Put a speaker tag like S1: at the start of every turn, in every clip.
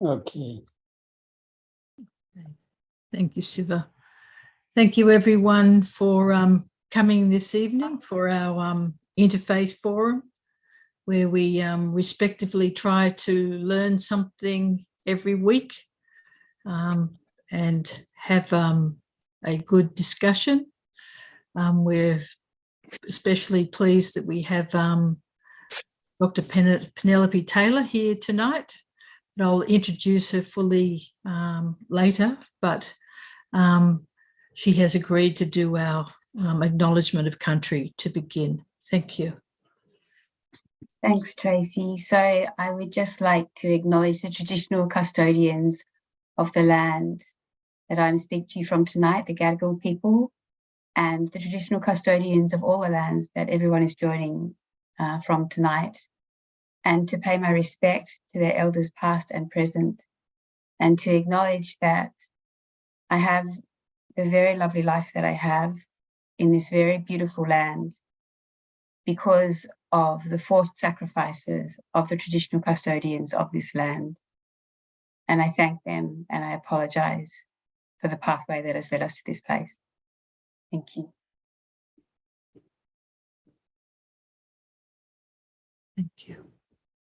S1: Okay.
S2: Thank you, Siva. Thank you, everyone, for coming this evening for our Interfaith Forum, where we respectively try to learn something every week and have a good discussion. We're especially pleased that we have Dr. Penelope Taylor here tonight. I'll introduce her fully later, but she has agreed to do our acknowledgement of country to begin. Thank you.
S3: Thanks, Tracy. So I would just like to acknowledge the traditional custodians of the land that I'm speaking to you from tonight, the Gadigal people, and the traditional custodians of all the lands that everyone is joining from tonight, and to pay my respect to their elders past and present, and to acknowledge that I have the very lovely life that I have in this very beautiful land because of the forced sacrifices of the traditional custodians of this land. And I thank them and I apologise for the pathway that has led us to this place. Thank you.
S2: Thank you.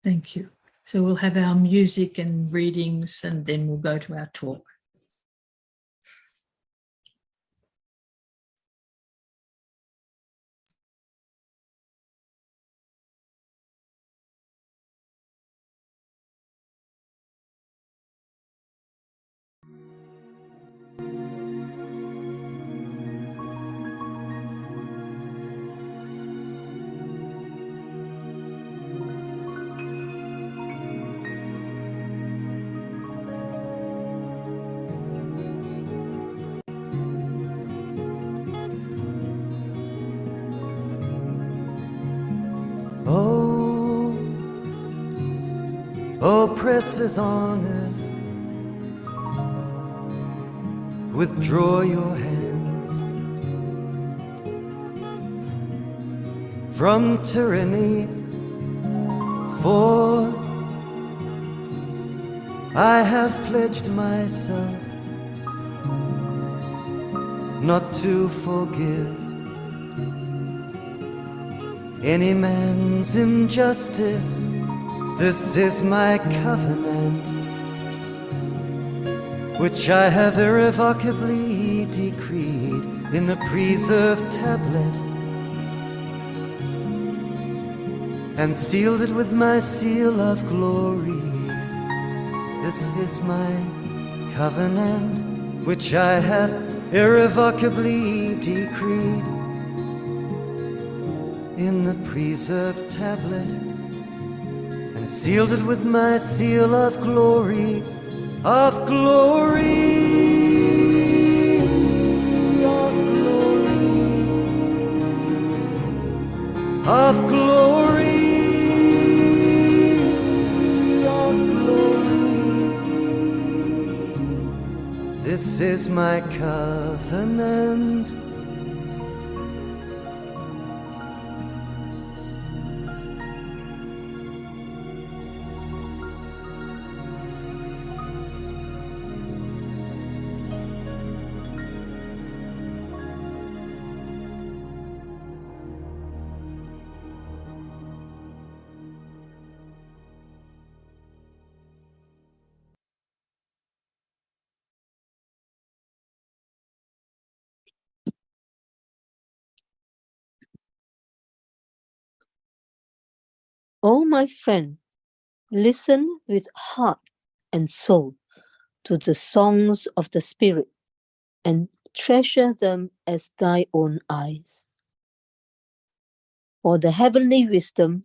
S2: Thank you. So we'll have our music and readings and then we'll go to our talk.
S4: Oppressors on earth, withdraw your hands from tyranny, for I have pledged myself not to forgive any man's injustice. This is my covenant, which I have irrevocably decreed in the preserved tablet, and sealed it with my seal of glory. This is my covenant, which I have irrevocably decreed in the preserved tablet, and sealed it with my seal of glory, of glory, of glory, of glory, of glory. This is my covenant.
S5: Oh, my friend, listen with heart and soul to the songs of the Spirit and treasure them as thy own eyes. For the heavenly wisdom,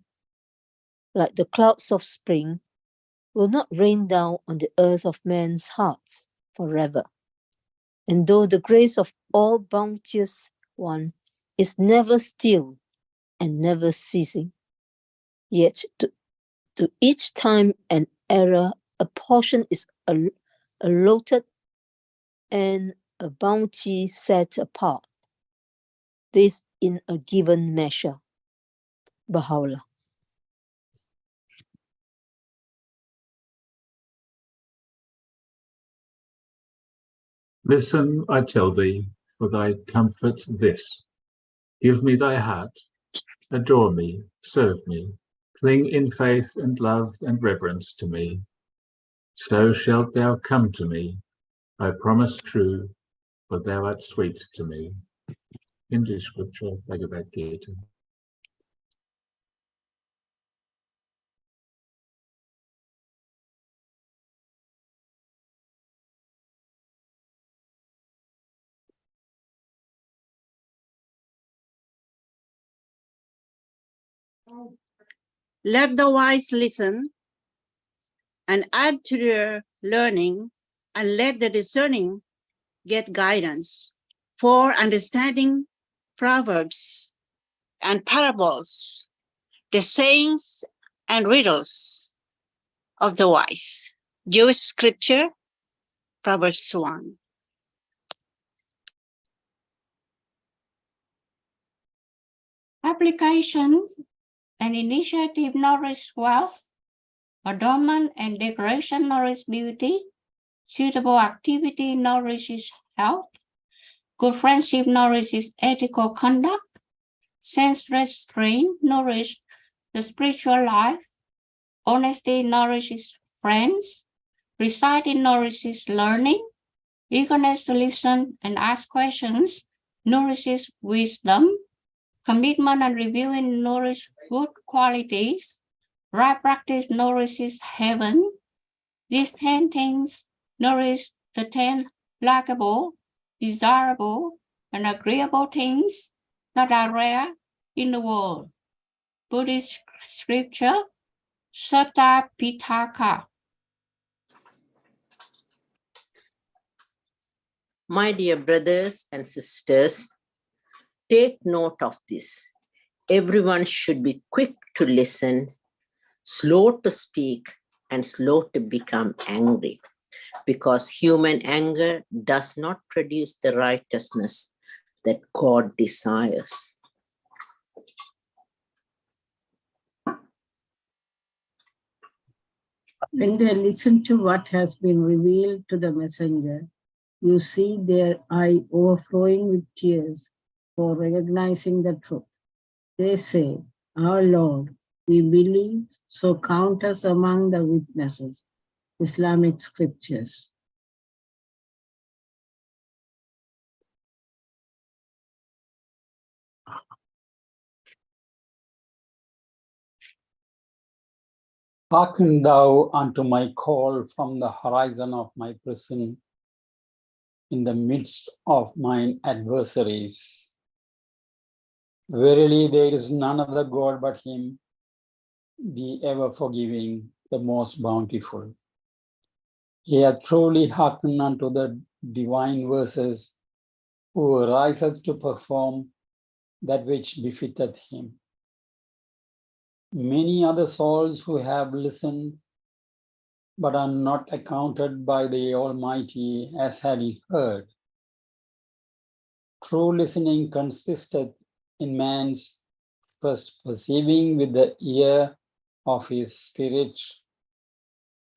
S5: like the clouds of spring, will not rain down on the earth of men's hearts forever. And though the grace of all bounteous one is never still and never ceasing, yet to each time and era a portion is allotted and a bounty set apart. This in a given measure. Baha'u'llah.
S1: Listen, I tell thee, for thy comfort this. Give me thy heart, adore me, serve me, cling in faith and love and reverence to me. So shalt thou come to me, I promise true, for thou art sweet to me. Hindu scripture, Bhagavad Gita.
S6: Let the wise listen and add to their learning, and let the discerning get guidance for understanding proverbs and parables, the sayings and riddles of the wise. Jewish scripture, Proverbs 1.
S7: Application and initiative nourish wealth, adornment and decoration nourish beauty, suitable activity nourishes health, good friendship nourishes ethical conduct, sense restraint nourishes the spiritual life, honesty nourishes friends, reciting nourishes learning, eagerness to listen and ask questions nourishes wisdom, commitment and reviewing nourish good qualities, right practice nourishes heaven. These 10 things nourish the 10 likable, desirable, and agreeable things that are rare in the world. Buddhist scripture, Sutta Pitaka.
S8: My dear brothers and sisters, take note of this. Everyone should be quick to listen, slow to speak, and slow to become angry, because human anger does not produce the righteousness that God desires.
S9: When they listen to what has been revealed to the messenger, you see their eye overflowing with tears for recognizing the truth. They say, "Our Lord, we believe, so count us among the witnesses." Islamic scriptures.
S10: Hearken thou unto my call from the horizon of my prison, in the midst of mine adversaries. Verily, there is none other God but him, the ever forgiving, the most bountiful. He hath truly hearkened unto the divine verses, who riseth to perform that which befitteth him. Many other souls who have listened, but are not accounted by the Almighty as having heard. True listening consisteth in man's first perceiving with the ear of his spirit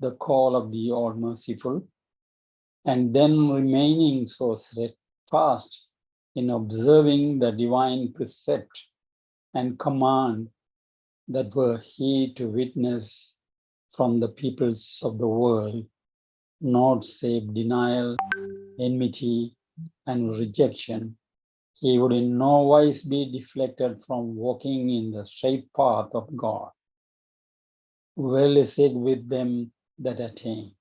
S10: the call of the All-Merciful, and then remaining so steadfast in observing the divine precept and command that were he to witness from the peoples of the world, naught save denial, enmity, and rejection. He would in no wise be deflected from walking in the straight path of God. Well is it with them that attain.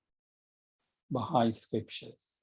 S10: Baha'i Scriptures.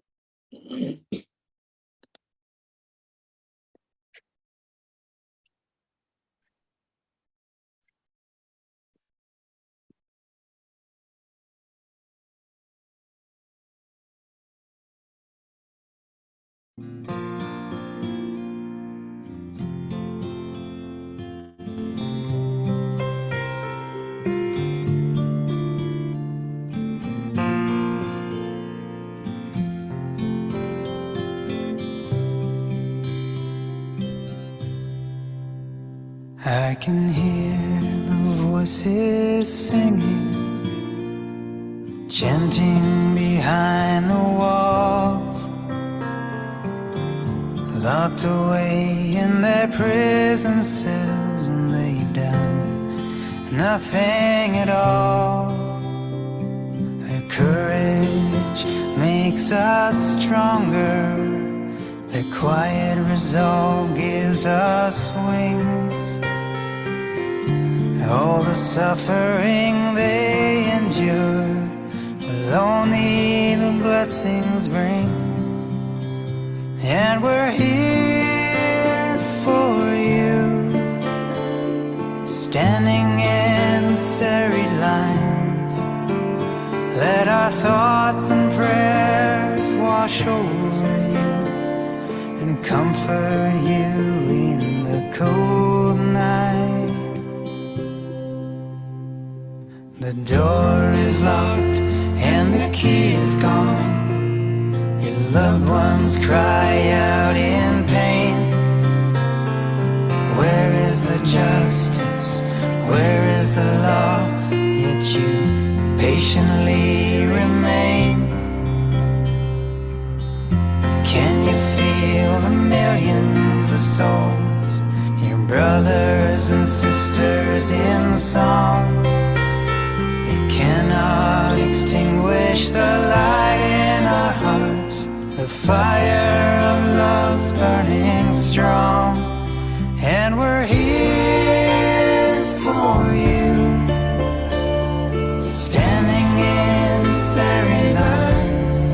S11: I can hear the voices singing, chanting behind the walls. locked away in their prison cells, and they've done nothing at all. Their courage makes us stronger. Their quiet resolve gives us wings. All the suffering they endure will only the blessings bring. And we're here for you, standing in serried lines. Let our thoughts and prayers wash over you and comfort you in the cold night. The door is locked and the key is gone. Your loved ones cry out in pain. Where is the justice? Where is the law? Yet you patiently remain. Can you feel the millions of souls, your brothers and sisters in song? They cannot extinguish the light in our hearts. The fire of love's burning strong. And we're here for you, standing in serried lines.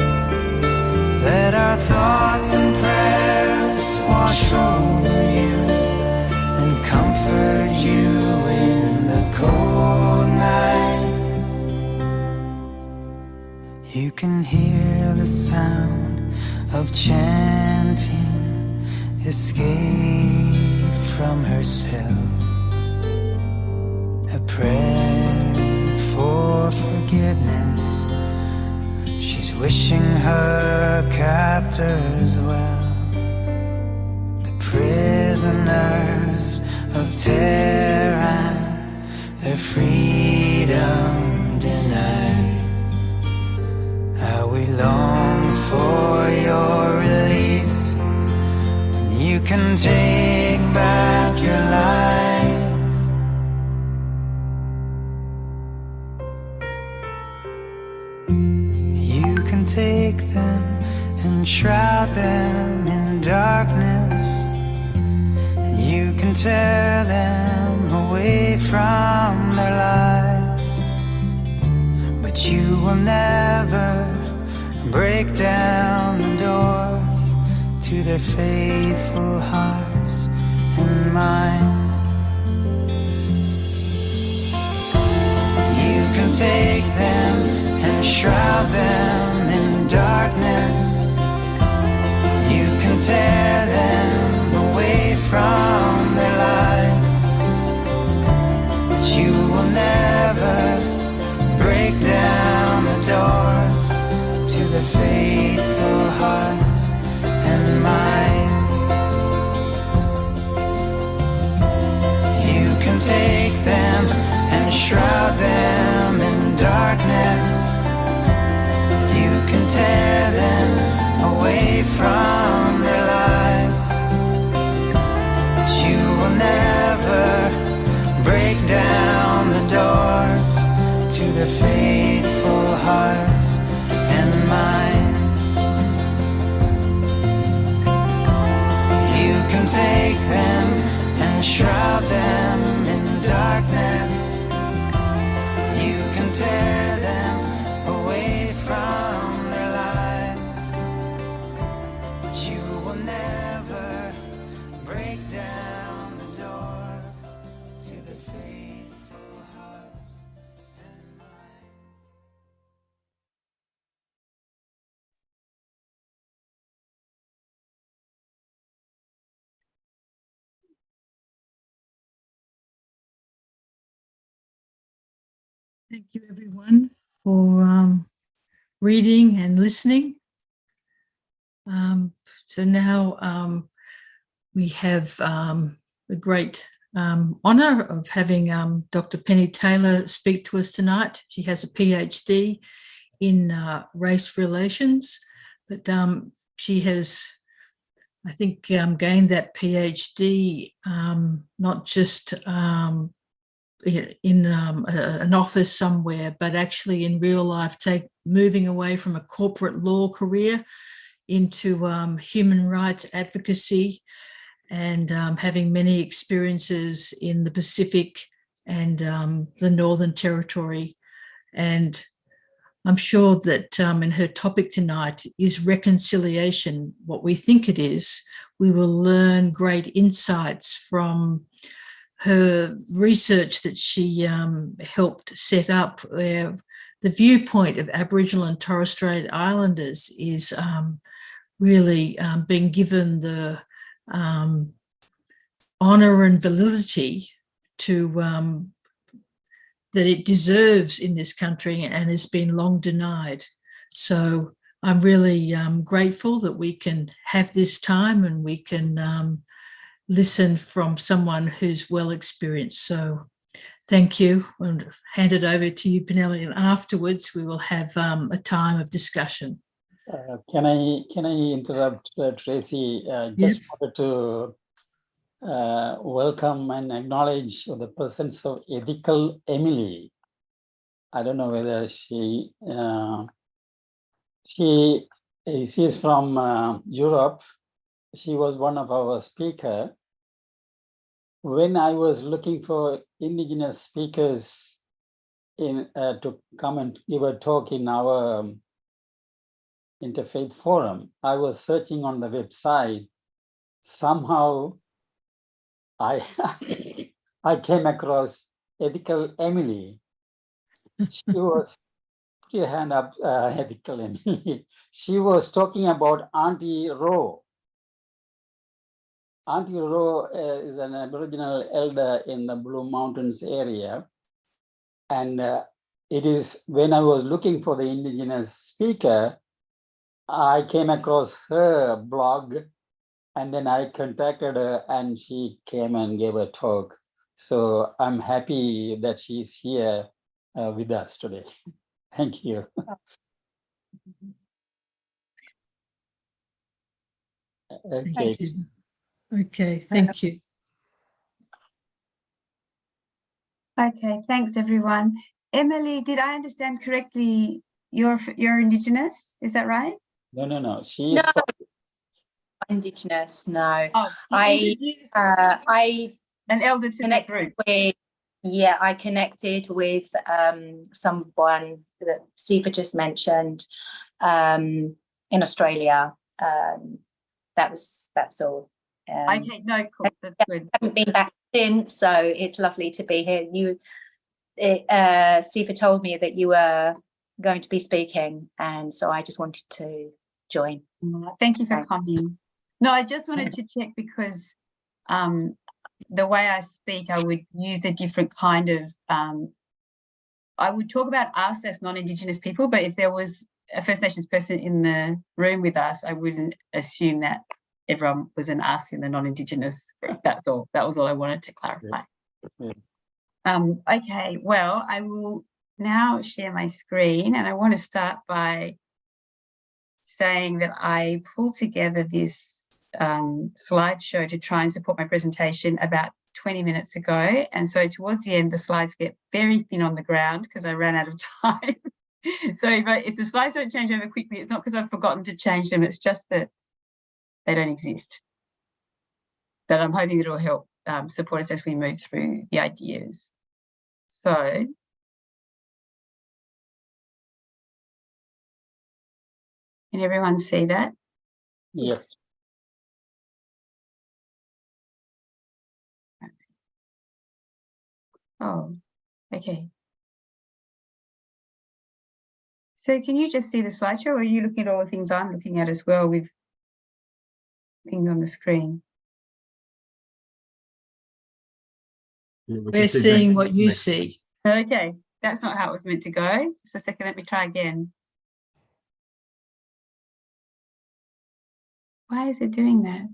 S11: Let our thoughts and prayers wash over you and comfort you in the cold night. You can hear the sound of chanting, escape from her cell. A prayer for forgiveness. She's wishing her captors well. The prisoners of Tehran, their freedom denied. How we long for your release, when you can take back your lives. You can take them and shroud them in darkness. You can tear them away from their lives, but you will never break down the doors to their faithful hearts and minds. You can take them and shroud them in darkness. You can tear them away from their lives, but you will never break down the doors to their faithful hearts and minds. You can take them and shroud them in darkness. You can tear them away from their lives, but you will never break down the doors to their faithful hearts and minds. You can take them and shroud them in darkness. You can tear them away from their lives, but you will never break down the doors to the faithful hearts and minds.
S2: Thank you, everyone, for reading and listening. So now we have the great honour of having Dr. Penny Taylor speak to us tonight. She has a PhD in race relations, but she has I think, gained that PhD, not just in an office somewhere, but actually in real life, moving away from a corporate law career into human rights advocacy, and having many experiences in the Pacific and the Northern Territory. And I'm sure that in her topic tonight is reconciliation, what we think it is. We will learn great insights from her research that she helped set up, where the viewpoint of Aboriginal and Torres Strait Islanders is really being given the honour and validity to that it deserves in this country and has been long denied. So I'm really grateful that we can have this time and we can listen from someone who's well experienced. So thank you, and hand it over to you, Penelope, and afterwards we will have a time of discussion.
S10: Can I interrupt, Tracy? Just wanted to welcome and acknowledge the presence of Ethical Emily. I don't know whether she is from Europe. She was one of our speakers. When I was looking for Indigenous speakers to come and give a talk in our Interfaith Forum, I was searching on the website. Somehow I came across Ethical Emily. She was, put your hand up, Ethical Emily. She was talking about Auntie Ro. Auntie Ro is an Aboriginal elder in the Blue Mountains area. And it is when I was looking for the Indigenous speaker, I came across her blog, and then I contacted her and she came and gave a talk. So I'm happy that she's here with us today. Thank you. Okay.
S2: Thank you. Okay, thank you.
S3: Okay, thanks everyone. Emily, did I understand correctly? You're Indigenous, is that right?
S10: No. She is
S12: Indigenous, no.
S3: Oh,
S12: I
S3: an elder to the group.
S12: I connected with someone that Siva just mentioned in Australia. That's all.
S3: Okay, no, cool. That's good.
S12: I haven't been back since, so it's lovely to be here. Siva told me that you were going to be speaking, and so I just wanted to join.
S3: Thank you for coming. No, I just wanted to check because the way I speak, I would use a different kind of, I would talk about us as non-Indigenous people, but if there was a First Nations person in the room with us, I wouldn't assume that everyone was an us in the non-Indigenous group. That's all. That was all I wanted to clarify.
S10: Yeah.
S3: Okay, well, I will now share my screen, and I want to start by saying that I pulled together this slideshow to try and support my presentation about 20 minutes ago. And so towards the end, the slides get very thin on the ground because I ran out of time. So if the slides don't change over quickly, it's not because I've forgotten to change them. It's just that they don't exist. But I'm hoping it'll help support us as we move through the ideas. So can everyone see that?
S10: Yes.
S3: Oh, okay. So can you just see the slideshow, or are you looking at all the things I'm looking at as well with things on the screen?
S2: We're seeing what you see.
S3: Okay, that's not how it was meant to go. Just a second, let me try again. Why is it doing that?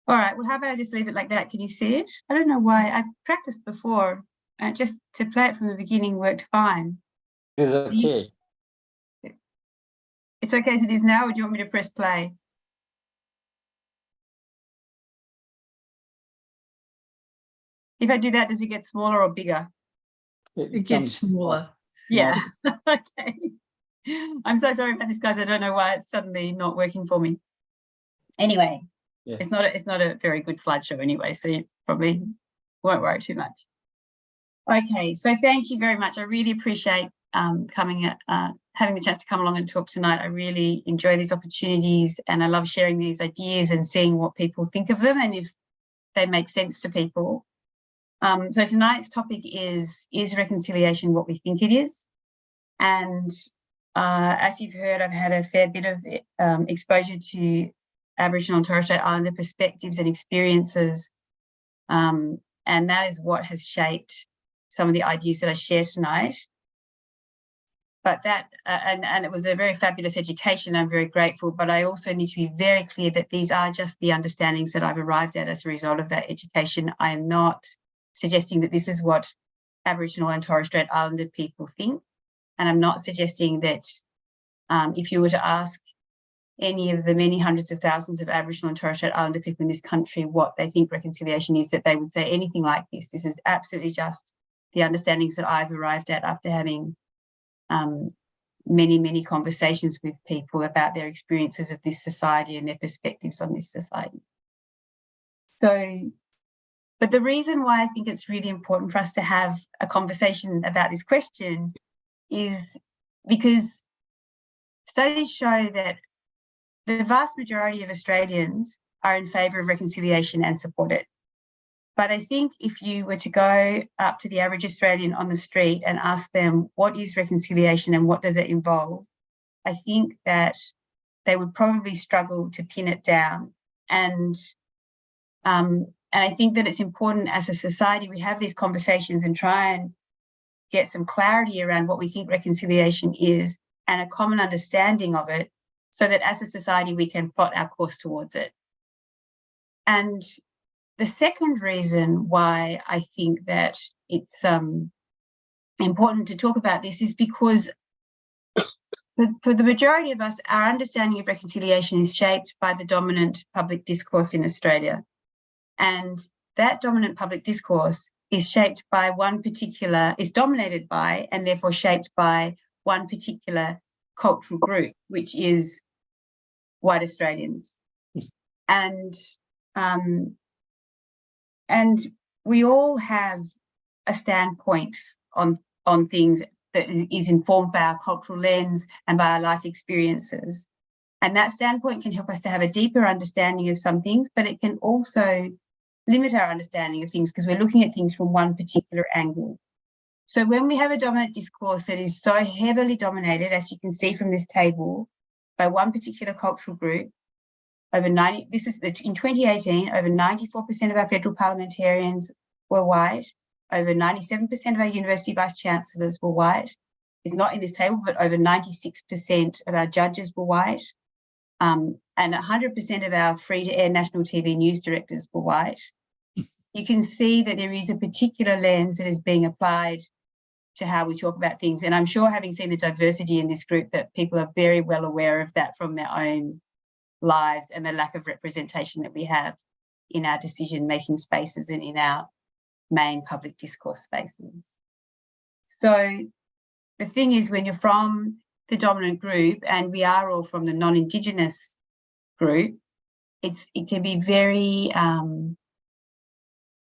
S3: All right, well, how about I just leave it like that? Can you see it? I don't know why. I've practiced before. Just to play it from the beginning worked fine.
S10: It's okay.
S3: It's okay as it is now, or do you want me to press play? If I do that, does it get smaller or bigger?
S2: It gets smaller.
S3: Yeah. Okay. I'm so sorry about this, guys. I don't know why it's suddenly not working for me. Anyway,
S10: Yeah.
S3: it's not a very good slideshow anyway, so you probably won't worry too much. Okay, so thank you very much. I really appreciate having the chance to come along and talk tonight. I really enjoy these opportunities, and I love sharing these ideas and seeing what people think of them and if they make sense to people. So tonight's topic is reconciliation what we think it is? And as you've heard, I've had a fair bit of exposure to Aboriginal and Torres Strait Islander perspectives and experiences, and that is what has shaped some of the ideas that I share tonight. But that, and it was a very fabulous education. I'm very grateful, but I also need to be very clear that these are just the understandings that I've arrived at as a result of that education. I am not suggesting that this is what Aboriginal and Torres Strait Islander people think. And I'm not suggesting that if you were to ask any of the many hundreds of thousands of Aboriginal and Torres Strait Islander people in this country what they think reconciliation is, that they would say anything like this. This is absolutely just the understandings that I've arrived at after having many, many conversations with people about their experiences of this society and their perspectives on this society. So, but the reason why I think it's really important for us to have a conversation about this question is because studies show that the vast majority of Australians are in favour of reconciliation and support it. But I think if you were to go up to the average Australian on the street and ask them what is reconciliation and what does it involve, I think that they would probably struggle to pin it down. And I think that it's important as a society we have these conversations and try and get some clarity around what we think reconciliation is and a common understanding of it, so that as a society we can plot our course towards it. And the second reason why I think that it's important to talk about this is because for the majority of us, our understanding of reconciliation is shaped by the dominant public discourse in Australia. And that dominant public discourse is shaped by is dominated by and therefore shaped by one particular cultural group, which is white Australians. And we all have a standpoint on things that is informed by our cultural lens and by our life experiences. And that standpoint can help us to have a deeper understanding of some things, but it can also limit our understanding of things because we're looking at things from one particular angle. So when we have a dominant discourse that is so heavily dominated, as you can see from this table, by one particular cultural group, in 2018, over 94% of our federal parliamentarians were white, over 97% of our university vice chancellors were white. It's not in this table, but over 96% of our judges were white, and 100% of our free-to-air national TV news directors were white. You can see that there is a particular lens that is being applied to how we talk about things. And I'm sure, having seen the diversity in this group, that people are very well aware of that from their own lives and the lack of representation that we have in our decision-making spaces and in our main public discourse spaces. So the thing is, when you're from the dominant group, and we are all from the non-Indigenous group, it can be very,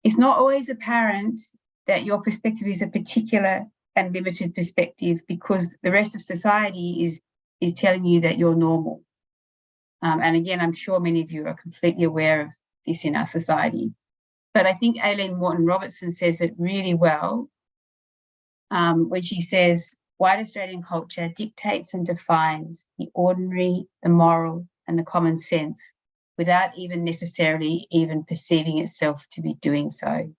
S3: it's not always apparent that your perspective is a particular and limited perspective because the rest of society is telling you that you're normal. And again, I'm sure many of you are completely aware of this in our society. But I think Aileen Morton-Robertson says it really well when she says, white Australian culture dictates and defines the ordinary, the moral, and the common sense without even necessarily even perceiving itself to be doing so.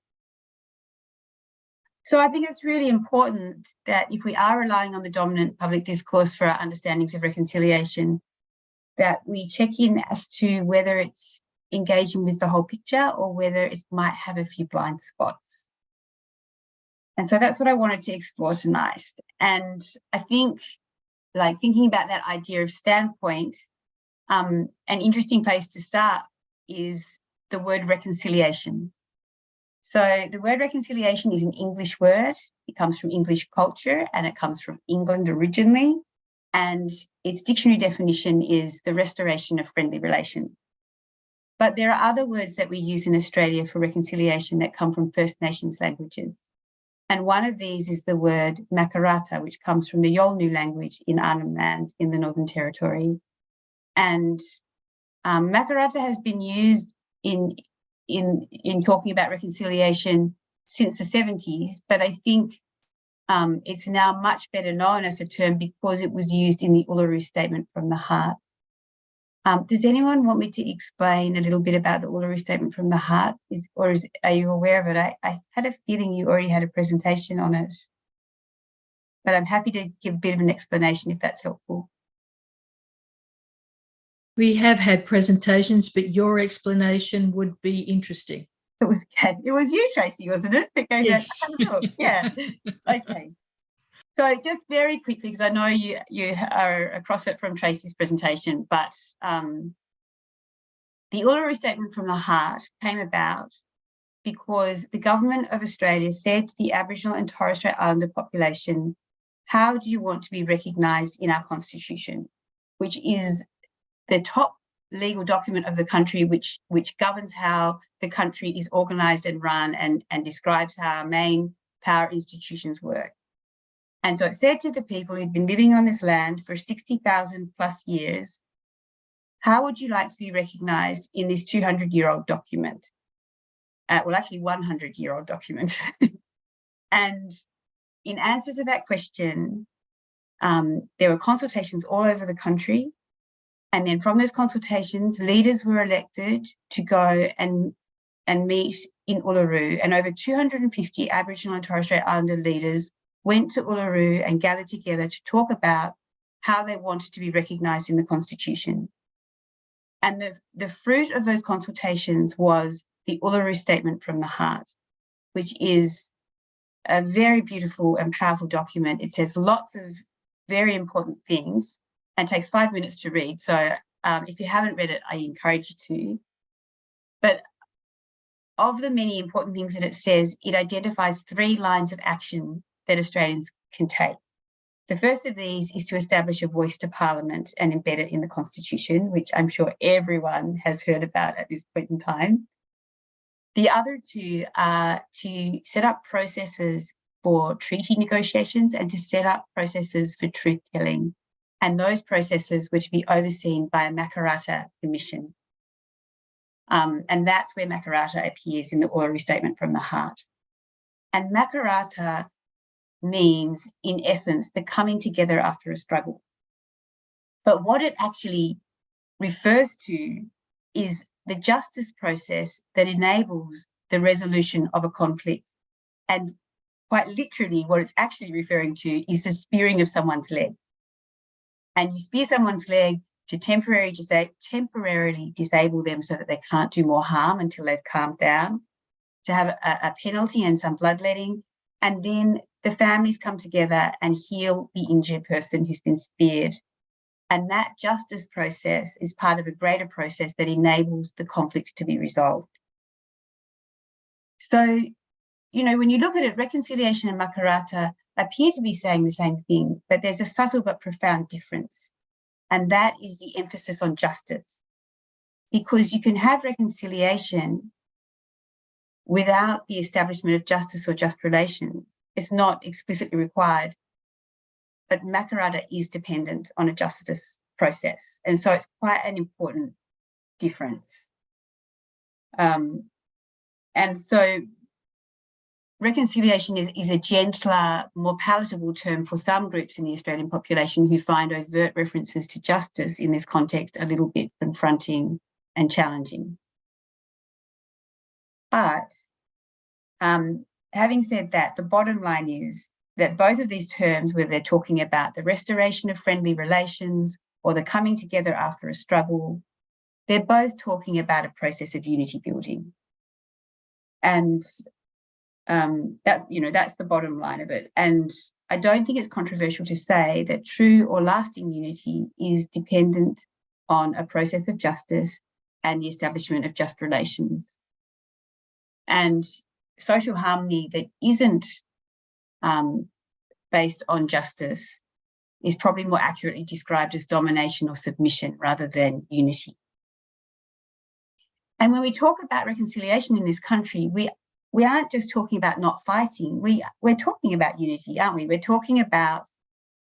S3: So I think it's really important that if we are relying on the dominant public discourse for our understandings of reconciliation, that we check in as to whether it's engaging with the whole picture or whether it might have a few blind spots. And so that's what I wanted to explore tonight. And I think like thinking about that idea of standpoint, an interesting place to start is the word reconciliation. So the word reconciliation is an English word. It comes from English culture and it comes from England originally. And its dictionary definition is the restoration of friendly relations. But there are other words that we use in Australia for reconciliation that come from First Nations languages. And one of these is the word makarata, which comes from the Yolngu language in Arnhem Land in the Northern Territory. And makarata has been used in talking about reconciliation since the 70s, but I think it's now much better known as a term because it was used in the Uluru Statement from the Heart. Does anyone want me to explain a little bit about the Uluru Statement from the Heart? Are you aware of it? I had a feeling you already had a presentation on it, but I'm happy to give a bit of an explanation if that's helpful.
S2: We have had presentations, but your explanation would be interesting.
S3: It was you, Tracy, wasn't it? That gave
S2: Yes.
S3: that. Yeah. Okay. So just very quickly, because I know you are across it from Tracy's presentation, but the Uluru Statement from the Heart came about because the government of Australia said to the Aboriginal and Torres Strait Islander population, how do you want to be recognised in our constitution, which is the top legal document of the country, which governs how the country is organised and run and describes how our main power institutions work. And so it said to the people who'd been living on this land for 60,000 plus years, how would you like to be recognised in this 200-year-old document? Well, actually 100-year-old document. And in answer to that question, there were consultations all over the country. And then from those consultations, leaders were elected to go and meet in Uluru. And over 250 Aboriginal and Torres Strait Islander leaders went to Uluru and gathered together to talk about how they wanted to be recognised in the Constitution. And the fruit of those consultations was the Uluru Statement from the Heart, which is a very beautiful and powerful document. It says lots of very important things and takes 5 minutes to read. So if you haven't read it, I encourage you to. But of the many important things that it says, it identifies 3 lines of action that Australians can take. The first of these is to establish a voice to Parliament and embed it in the Constitution, which I'm sure everyone has heard about at this point in time. The other 2 are to set up processes for treaty negotiations and to set up processes for truth-telling. And those processes were to be overseen by a Makarata Commission. And that's where Makarata appears in the Uluru Statement from the Heart. And Makarata means, in essence, the coming together after a struggle. But what it actually refers to is the justice process that enables the resolution of a conflict. And quite literally, what it's actually referring to is the spearing of someone's leg. And you spear someone's leg to temporarily disable them so that they can't do more harm until they've calmed down, to have a penalty and some bloodletting, and then the families come together and heal the injured person who's been speared. And that justice process is part of a greater process that enables the conflict to be resolved. So, you know, when you look at it, reconciliation and Makarata appear to be saying the same thing, but there's a subtle but profound difference. And that is the emphasis on justice. Because you can have reconciliation without the establishment of justice or just relations. It's not explicitly required, but Makarata is dependent on a justice process. And so it's quite an important difference. And so reconciliation is a gentler, more palatable term for some groups in the Australian population who find overt references to justice in this context a little bit confronting and challenging. But having said that, the bottom line is that both of these terms, where they're talking about the restoration of friendly relations or the coming together after a struggle, they're both talking about a process of unity building. And that's the bottom line of it. And I don't think it's controversial to say that true or lasting unity is dependent on a process of justice and the establishment of just relations. And social harmony that isn't based on justice is probably more accurately described as domination or submission rather than unity. And when we talk about reconciliation in this country, we aren't just talking about not fighting. We're talking about unity, aren't we? We're talking about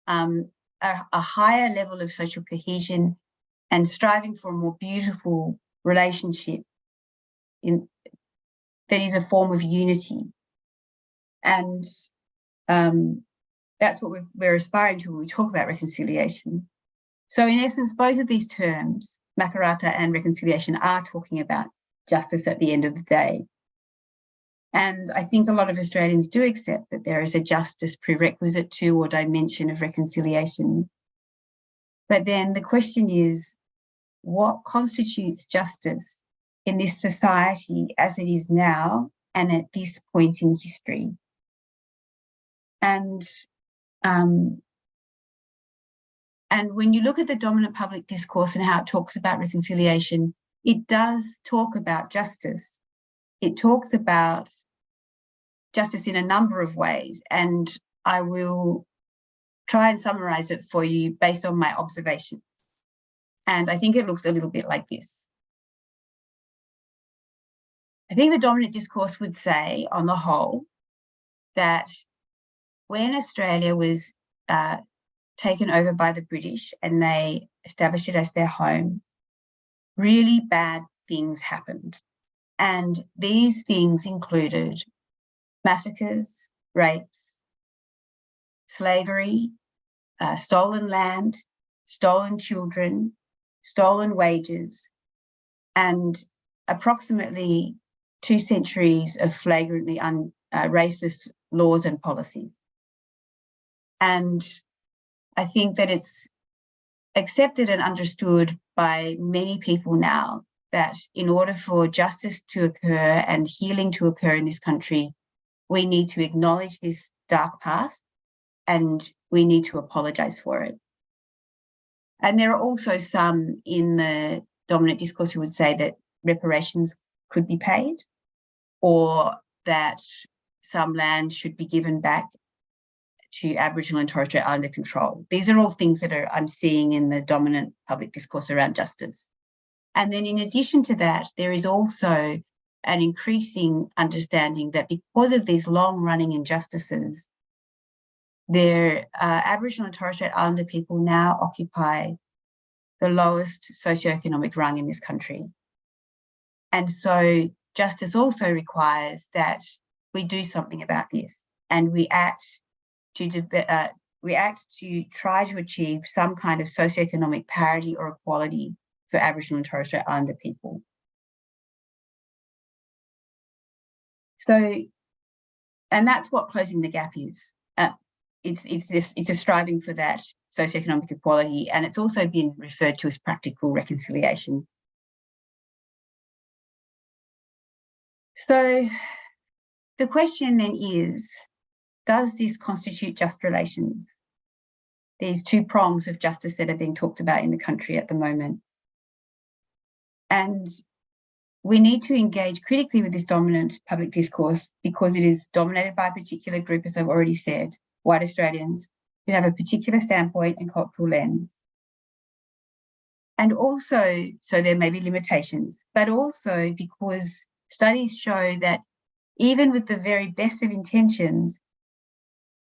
S3: a higher level of social cohesion and striving for a more beautiful relationship that is a form of unity. And that's what we're aspiring to when we talk about reconciliation. So in essence, both of these terms, Makarrata and reconciliation, are talking about justice at the end of the day. And I think a lot of Australians do accept that there is a justice prerequisite to or dimension of reconciliation. But then the question is, what constitutes justice in this society as it is now and at this point in history? And when you look at the dominant public discourse and how it talks about reconciliation, it does talk about justice. It talks about justice in a number of ways, and I will try and summarize it for you based on my observations. And I think it looks a little bit like this. I think the dominant discourse would say, on the whole, that when Australia was taken over by the British and they established it as their home, really bad things happened. And these things included massacres, rapes, slavery, stolen land, stolen children, stolen wages, and approximately 2 centuries of flagrantly racist laws and policies. And I think that it's accepted and understood by many people now that in order for justice to occur and healing to occur in this country, we need to acknowledge this dark past and we need to apologise for it. And there are also some in the dominant discourse who would say that reparations could be paid, or that some land should be given back to Aboriginal and Torres Strait Islander control. These are all things that I'm seeing in the dominant public discourse around justice. And then in addition to that, there is also an increasing understanding that because of these long-running injustices, Aboriginal and Torres Strait Islander people now occupy the lowest socioeconomic rung in this country. And so justice also requires that we do something about this, and we act to try to achieve some kind of socioeconomic parity or equality for Aboriginal and Torres Strait Islander people. So, and that's what closing the gap is. It's a striving for that socioeconomic equality, and it's also been referred to as practical reconciliation. So the question then is, does this constitute just relations? These 2 prongs of justice that are being talked about in the country at the moment. And we need to engage critically with this dominant public discourse because it is dominated by a particular group, as I've already said, white Australians, who have a particular standpoint and cultural lens. And also, so there may be limitations, but also because studies show that even with the very best of intentions,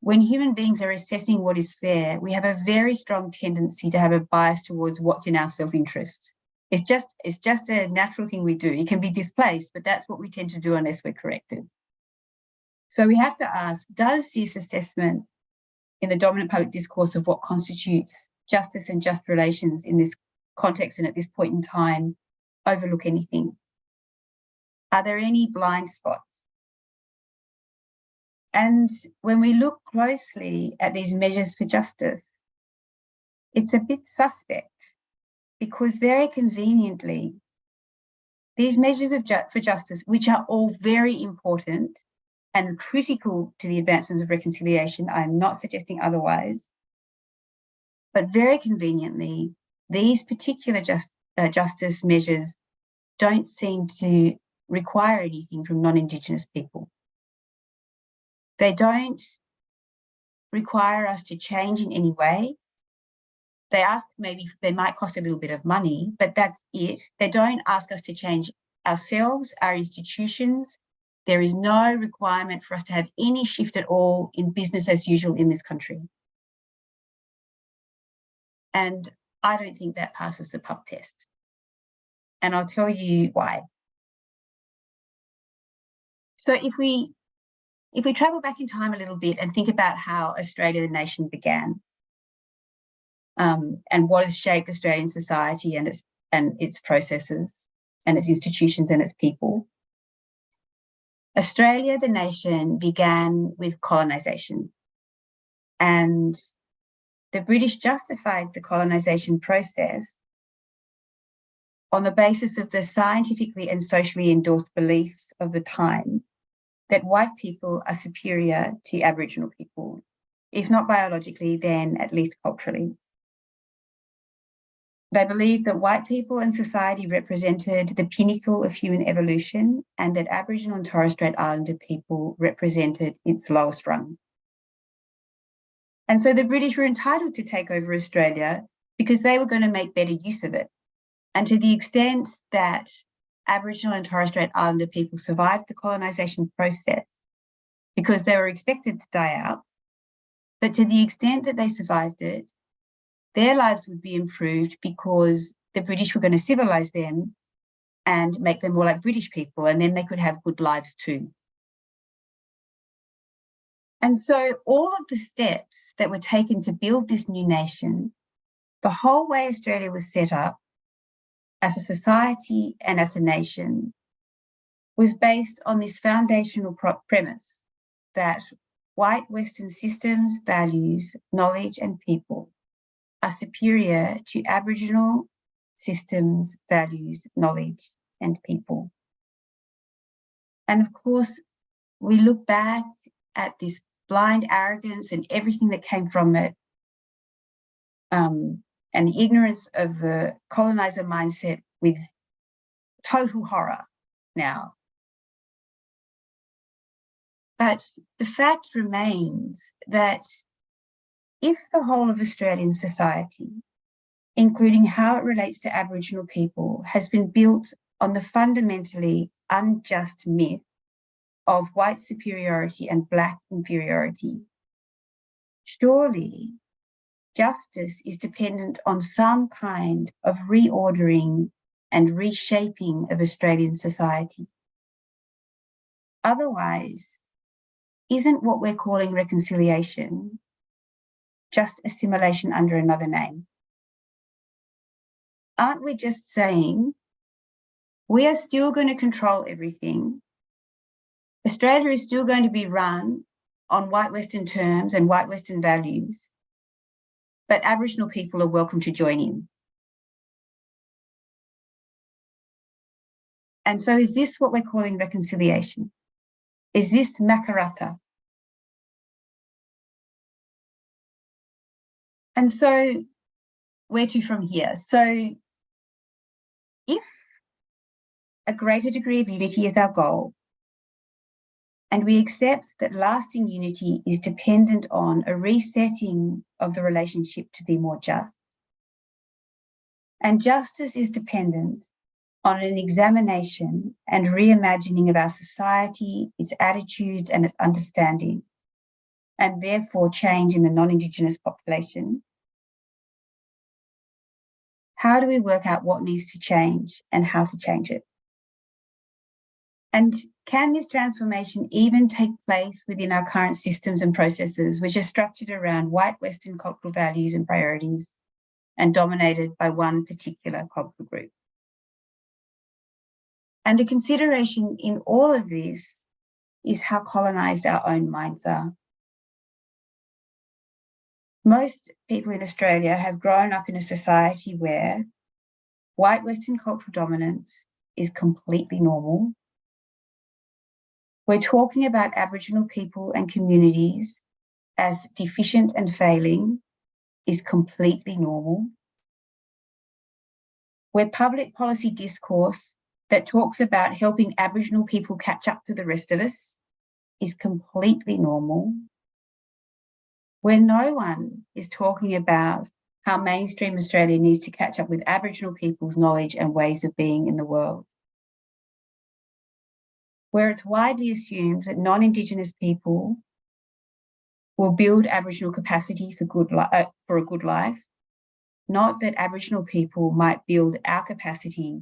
S3: when human beings are assessing what is fair, we have a very strong tendency to have a bias towards what's in our self-interest. It's just a natural thing we do. It can be displaced, but that's what we tend to do unless we're corrected. So we have to ask, does this assessment in the dominant public discourse of what constitutes justice and just relations in this context and at this point in time overlook anything? Are there any blind spots? And when we look closely at these measures for justice, it's a bit suspect, because very conveniently, these measures for justice, which are all very important, and critical to the advancements of reconciliation. I'm not suggesting otherwise. But very conveniently, these particular justice measures don't seem to require anything from non-Indigenous people. They don't require us to change in any way. They ask, maybe they might cost a little bit of money, but that's it. They don't ask us to change ourselves, our institutions. There is no requirement for us to have any shift at all in business as usual in this country. And I don't think that passes the pub test. And I'll tell you why. So if we travel back in time a little bit and think about how Australia, the nation, began, and what has shaped Australian society and its processes and its institutions and its people. Australia, the nation, began with colonisation, and the British justified the colonisation process on the basis of the scientifically and socially endorsed beliefs of the time that white people are superior to Aboriginal people, if not biologically, then at least culturally. They believed that white people and society represented the pinnacle of human evolution and that Aboriginal and Torres Strait Islander people represented its lowest rung. And so the British were entitled to take over Australia because they were going to make better use of it. And to the extent that Aboriginal and Torres Strait Islander people survived the colonisation process because they were expected to die out, but to the extent that they survived it, their lives would be improved because the British were going to civilise them and make them more like British people, and then they could have good lives too. And so all of the steps that were taken to build this new nation, the whole way Australia was set up as a society and as a nation, was based on this foundational premise that white Western systems, values, knowledge, and people are superior to Aboriginal systems, values, knowledge, and people. And of course, we look back at this blind arrogance and everything that came from it, and the ignorance of the colonizer mindset with total horror now. But the fact remains that if the whole of Australian society, including how it relates to Aboriginal people, has been built on the fundamentally unjust myth of white superiority and Black inferiority, surely justice is dependent on some kind of reordering and reshaping of Australian society. Otherwise, isn't what we're calling reconciliation just assimilation under another name? Aren't we just saying we are still going to control everything? Australia is still going to be run on white Western terms and white Western values, but Aboriginal people are welcome to join in. And so is this what we're calling reconciliation? Is this Makarata? And so where to from here? So if a greater degree of unity is our goal, and we accept that lasting unity is dependent on a resetting of the relationship to be more just, and justice is dependent on an examination and reimagining of our society, its attitudes and its understanding, and therefore change in the non-Indigenous population, how do we work out what needs to change and how to change it? And can this transformation even take place within our current systems and processes, which are structured around white Western cultural values and priorities and dominated by one particular cultural group? And a consideration in all of this is how colonised our own minds are. Most people in Australia have grown up in a society where white Western cultural dominance is completely normal, We're talking about Aboriginal people and communities as deficient and failing is completely normal. Where public policy discourse that talks about helping Aboriginal people catch up to the rest of us is completely normal. Where no one is talking about how mainstream Australia needs to catch up with Aboriginal people's knowledge and ways of being in the world. Where it's widely assumed that non-Indigenous people will build Aboriginal capacity for a good life, not that Aboriginal people might build our capacity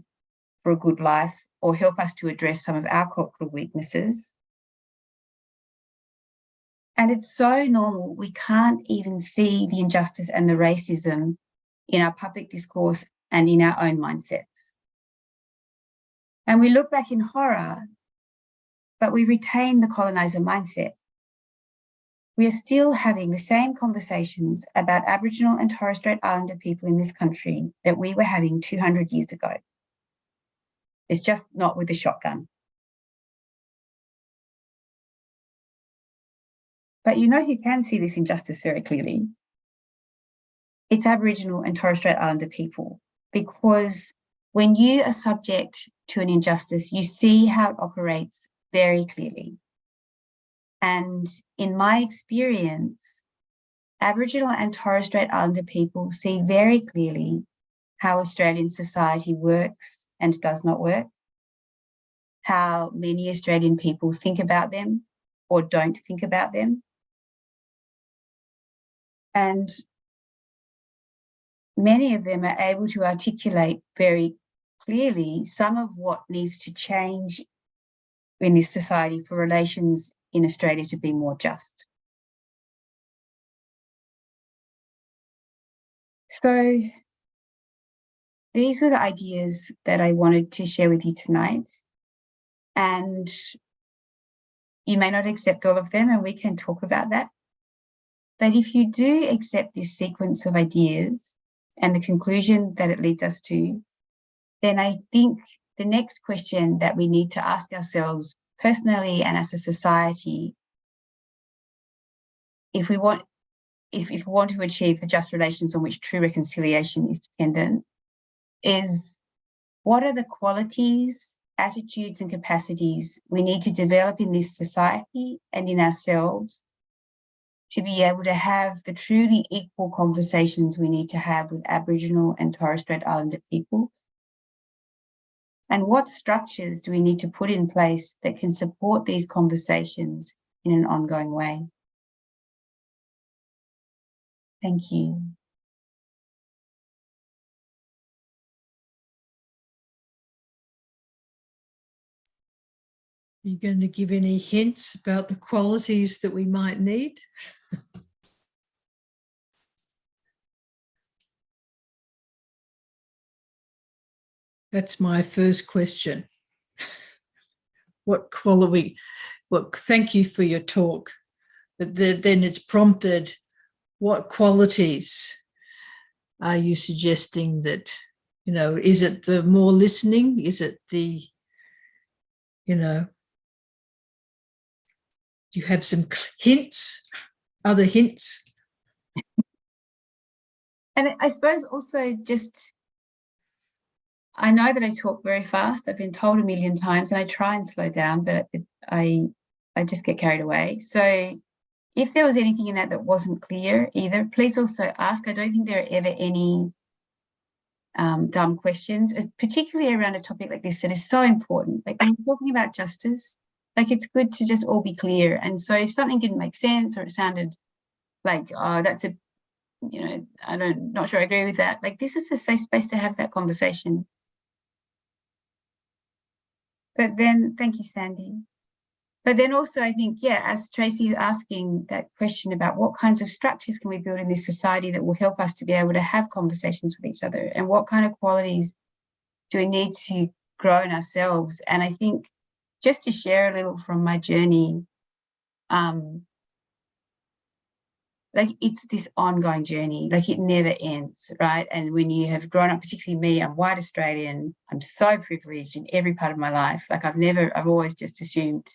S3: for a good life or help us to address some of our cultural weaknesses. And it's so normal, we can't even see the injustice and the racism in our public discourse and in our own mindsets. And we look back in horror, but we retain the colonizer mindset. We are still having the same conversations about Aboriginal and Torres Strait Islander people in this country that we were having 200 years ago. It's just not with a shotgun. But you know who can see this injustice very clearly? It's Aboriginal and Torres Strait Islander people, because when you are subject to an injustice, you see how it operates very clearly. And in my experience, Aboriginal and Torres Strait Islander people see very clearly how Australian society works and does not work, how many Australian people think about them or don't think about them. And many of them are able to articulate very clearly some of what needs to change in this society for relations in Australia to be more just. So these were the ideas that I wanted to share with you tonight. And you may not accept all of them, and we can talk about that. But if you do accept this sequence of ideas and the conclusion that it leads us to, then I think the next question that we need to ask ourselves personally and as a society, if we want to achieve the just relations on which true reconciliation is dependent, is what are the qualities, attitudes and capacities we need to develop in this society and in ourselves to be able to have the truly equal conversations we need to have with Aboriginal and Torres Strait Islander peoples? And what structures do we need to put in place that can support these conversations in an ongoing way? Thank you.
S2: Are you going to give any hints about the qualities that we might need? That's my first question. What quality? Well, thank you for your talk. But then it's prompted, what qualities are you suggesting that, is it the more listening? Is it the, do you have some hints, other hints?
S3: And I suppose also just, I know that I talk very fast. I've been told a million times, and I try and slow down, but I just get carried away. So if there was anything in that wasn't clear either, please also ask. I don't think there are ever any dumb questions, particularly around a topic like this that is so important. Like when we're talking about justice, like it's good to just all be clear. And so if something didn't make sense or it sounded like, oh, that's a, I'm not sure I agree with that. Like this is a safe space to have that conversation. But then, thank you, Sandy. But then also I think, yeah, as Tracy is asking that question about what kinds of structures can we build in this society that will help us to be able to have conversations with each other, and what kind of qualities do we need to grow in ourselves? And I think just to share a little from my journey, like it's this ongoing journey, like it never ends, right? And when you have grown up, particularly me, I'm white Australian, I'm so privileged in every part of my life. Like I've always just assumed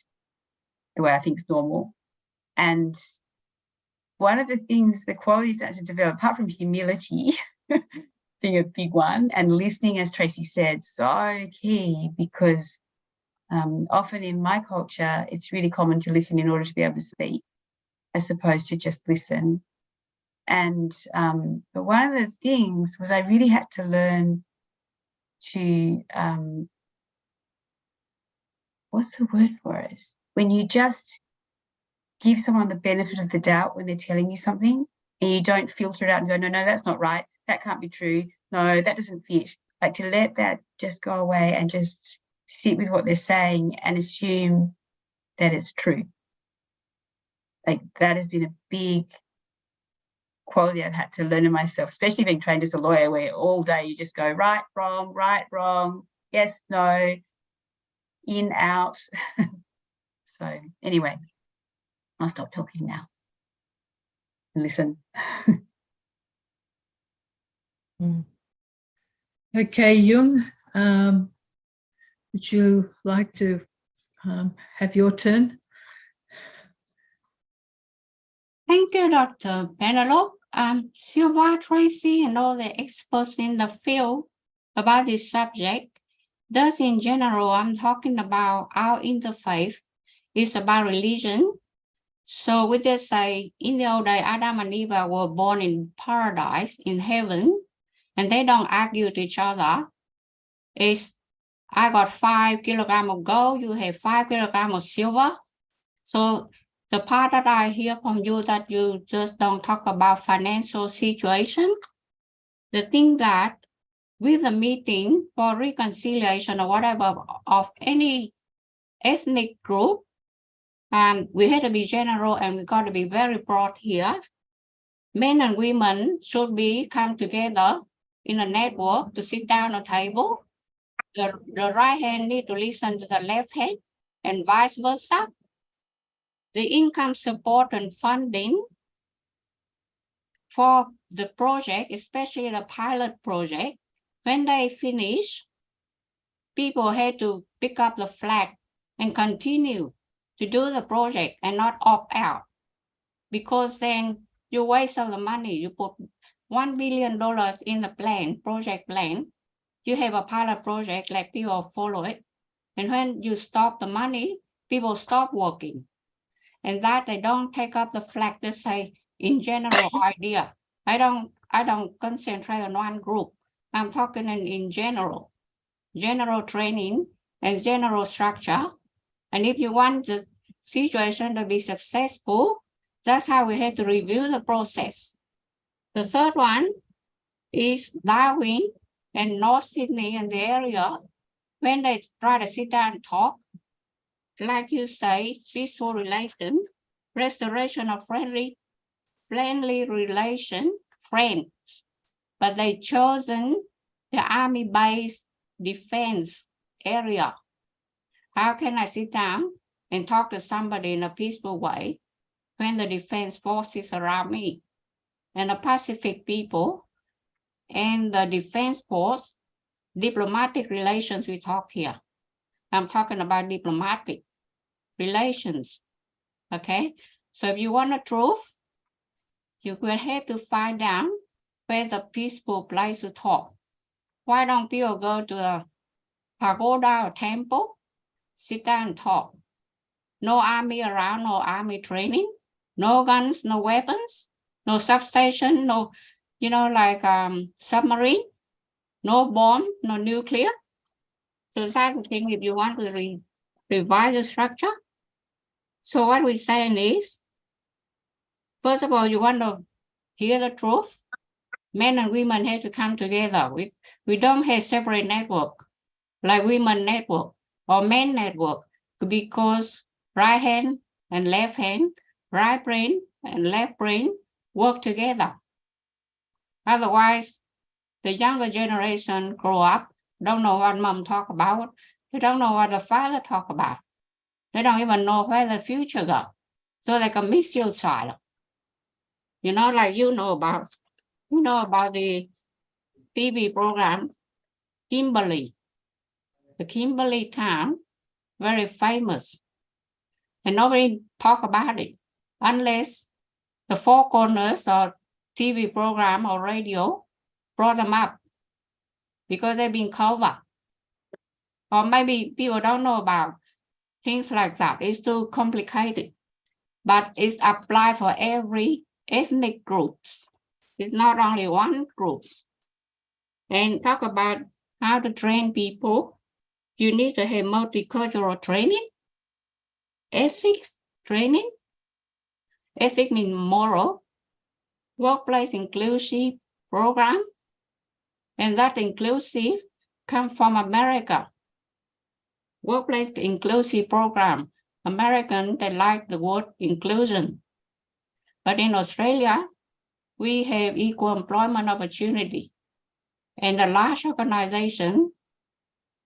S3: the way I think is normal. And one of the things, the qualities that to develop, apart from humility being a big one, and listening, as Tracy said, so key, because often in my culture, it's really common to listen in order to be able to speak, as opposed to just listen. And but one of the things was I really had to learn to, what's the word for it? When you just give someone the benefit of the doubt when they're telling you something, and you don't filter it out and go, no, that's not right. That can't be true. No, that doesn't fit. Like, to let that just go away and just sit with what they're saying and assume that it's true. Like, that has been a big quality I've had to learn in myself, especially being trained as a lawyer, where all day you just go right, wrong, yes, no, in, out. So anyway, I'll stop talking now and listen.
S2: Okay, Jung, would you like to have your turn?
S7: Thank you, Dr. Penelope. Silva, Tracy, and all the experts in the field about this subject. Thus, in general, I'm talking about our interfaith. It's about religion. So we just say, in the old day, Adam and Eve were born in paradise, in heaven, and they don't argue with each other. It's, I got 5 kilograms of gold, you have 5 kilograms of silver. So the part that I hear from you that you just don't talk about financial situation, the thing that with a meeting for reconciliation or whatever of any ethnic group, we have to be general and we got to be very broad here. Men and women should be come together in a network to sit down at a table. The right hand need to listen to the left hand and vice versa. The income support and funding for the project, especially the pilot project, when they finish, people had to pick up the flag and continue to do the project and not opt out, because then you waste all the money. You put $1 billion in the plan, project plan. You have a pilot project, like people follow it. And when you stop the money, people stop working. And that they don't take up the flag, they say, in general idea. I don't concentrate on one group. I'm talking in general training and general structure. And if you want the situation to be successful, that's how we have to review the process. The third one is Darwin and North Sydney and the area, when they try to sit down and talk, like you say, peaceful relation, restoration of friendly relation, friends, but they chosen the army-based defense area. How can I sit down and talk to somebody in a peaceful way when the defense forces around me and the Pacific people and the defense force, diplomatic relations we talk here. I'm talking about diplomatic relations, okay? So if you want the truth, you will have to find out where the peaceful place to talk. Why don't people go to a pagoda or temple, sit down and talk? No army around, no army training, no guns, no weapons, no substation, no, like submarine, no bomb, no nuclear. So that's the thing, if you want to revise the structure. So what we're saying is, first of all, you want to hear the truth. Men and women have to come together. We don't have separate network, like women network or men network, because right hand and left hand, right brain and left brain work together. Otherwise, the younger generation grow up, don't know what mom talk about. They don't know what the father talk about. They don't even know where the future goes. So they commit suicide. Like you know about the TV program, Kimberly. The Kimberly town, very famous. and nobody talk about it unless the Four Corners or TV program or radio brought them up because they've been covered. Or maybe people don't know about things like that. It's too complicated, but it's applied for every ethnic groups. It's not only one group. And talk about how to train people. You need to have multicultural training, ethics training. Ethics means moral, workplace inclusive program, and that inclusive comes from America. Workplace inclusive program. Americans, they like the word inclusion. But in Australia, we have equal employment opportunity. And a large organization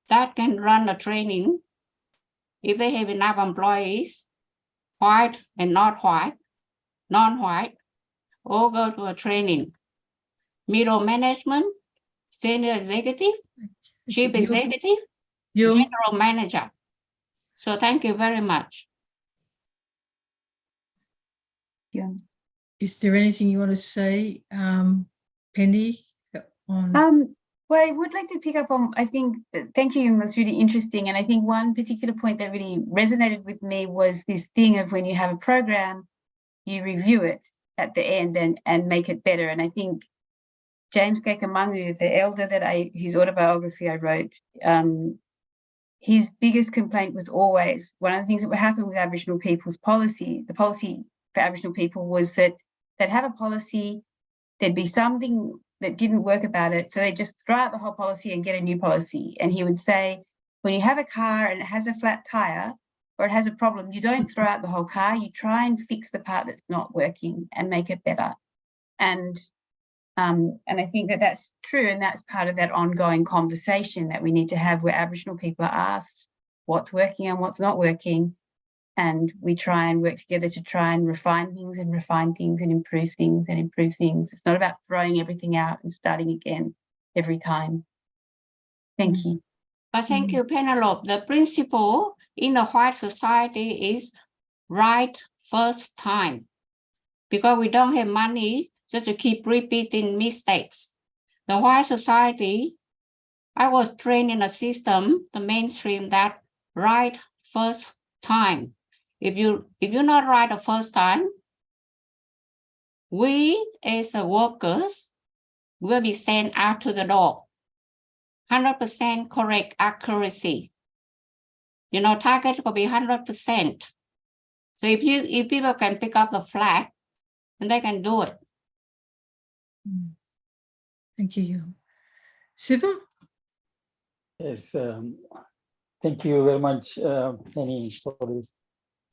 S7: that can run a training, if they have enough employees, white and not white, non-white, all go to a training. Middle management, senior executive, chief executive, general manager. So thank you very much.
S3: Yeah.
S2: Is there anything you want to say, Penny?
S3: Well, I would like to pick up on, I think, thank you, Yung, that's really interesting. And I think one particular point that really resonated with me was this thing of when you have a program, you review it at the end and make it better. And I think James Gakamangu, the elder whose autobiography I wrote, his biggest complaint was always, one of the things that would happen with Aboriginal people's policy, the policy for Aboriginal people was that they'd have a policy, there'd be something that didn't work about it, so they just throw out the whole policy and get a new policy. And he would say, when you have a car and it has a flat tire or it has a problem, you don't throw out the whole car, you try and fix the part that's not working and make it better. And I think that that's true, and that's part of that ongoing conversation that we need to have where Aboriginal people are asked what's working and what's not working, and we try and work together to try and refine things and improve things and improve things. It's not about throwing everything out and starting again every time. Thank you.
S7: But thank you, Penelope. The principle in the white society is right first time, because we don't have money just to keep repeating mistakes. The white society, I was trained in a system, the mainstream, that right first time. If you're not right the first time, we as workers will be sent out to the door. 100% correct accuracy. Target will be 100%. So if people can pick up the flag, and they can do it.
S2: Thank you. Siva?
S10: Yes, thank you very much, Penny, for this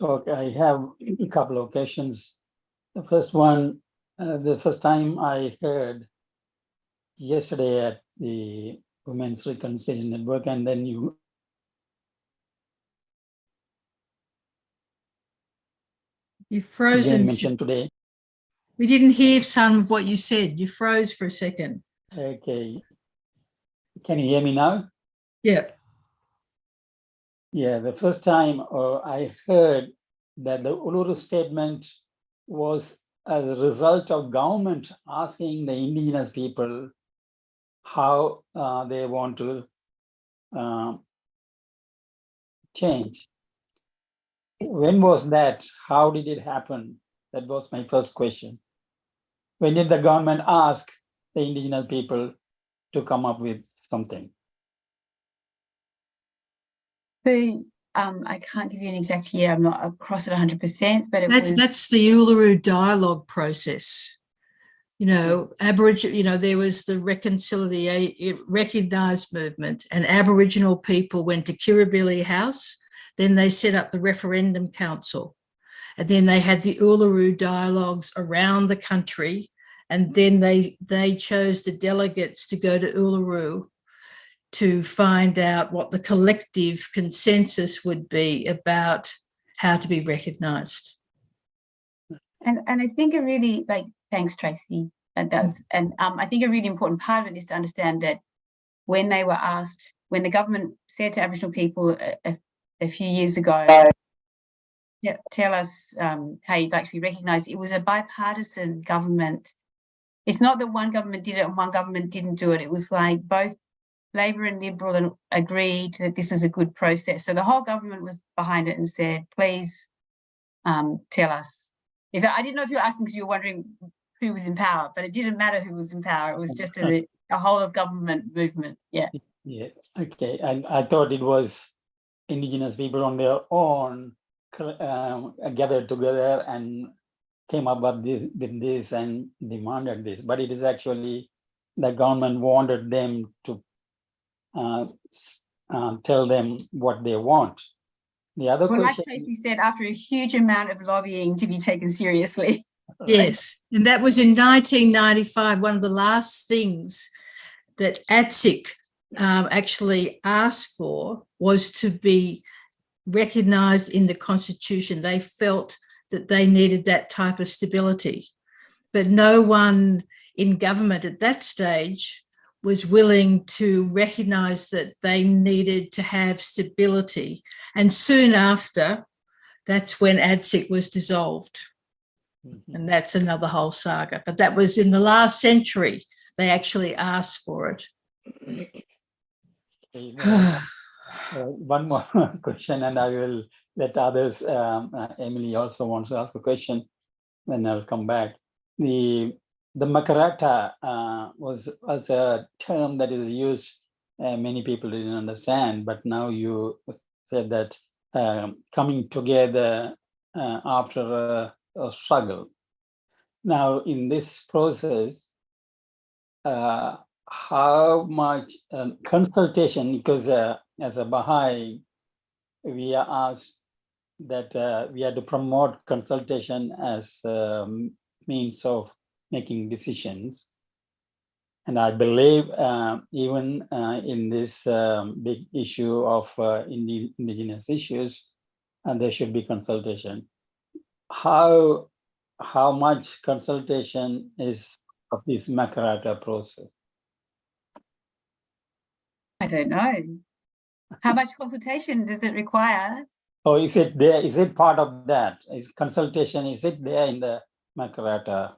S10: talk. I have a couple of questions. The first one, the first time I heard yesterday at the Women's Reconciliation Network, and then you
S2: frozen.
S10: Mentioned today.
S2: We didn't hear some of what you said. You froze for a second.
S10: Okay. Can you hear me now?
S2: Yeah.
S10: Yeah, the first time I heard that the Uluru statement was as a result of government asking the indigenous people how they want to change. When was that? How did it happen? That was my first question. When did the government ask the indigenous people to come up with something?
S3: So I can't give you an exact year. I'm not across it 100%, but
S2: that's the Uluru dialogue process. Aboriginal, there was the recognised movement, and Aboriginal people went to Kirribilli House. Then they set up the referendum council, and then they had the Uluru dialogues around the country, and then they chose the delegates to go to Uluru to find out what the collective consensus would be about how to be recognised.
S3: And I think thanks, Tracy. And I think a really important part of it is to understand that when they were asked, when the government said to Aboriginal people a few years ago, tell us how you'd like to be recognised. It was a bipartisan government. It's not that one government did it and one government didn't do it. It was like both Labor and Liberal agreed that this is a good process. So the whole government was behind it and said, please tell us. I didn't know if you were asking because you were wondering who was in power, but it didn't matter who was in power. It was just a whole of government movement. Yeah.
S10: Yes. Okay. And I thought it was Indigenous people on their own gathered together and came up with this and demanded this, but it is actually the government wanted them to tell them what they want. The other
S3: Well,
S10: question,
S3: like Tracy said, after a huge amount of lobbying to be taken seriously.
S2: Yes, and that was in 1995. One of the last things that ATSIC actually asked for was to be recognised in the Constitution. They felt that they needed that type of stability, but no one in government at that stage was willing to recognise that they needed to have stability. And soon after, that's when ATSIC was dissolved. And that's another whole saga. But that was in the last century. They actually asked for it.
S10: one more question, and I will let others. Emily also wants to ask a question, then I'll come back. The Makarata was a term that is used. Many people didn't understand, but now you said that coming together after a struggle. Now, in this process, how much consultation, because as a Baha'i, we are asked that we have to promote consultation as a means of making decisions. And I believe even in this big issue of indigenous issues, there should be consultation. How much consultation is of this Makarata process?
S3: I don't know. How much consultation does it require?
S10: Oh, is it there? Is it part of that? Is consultation, is it there in the Makarata?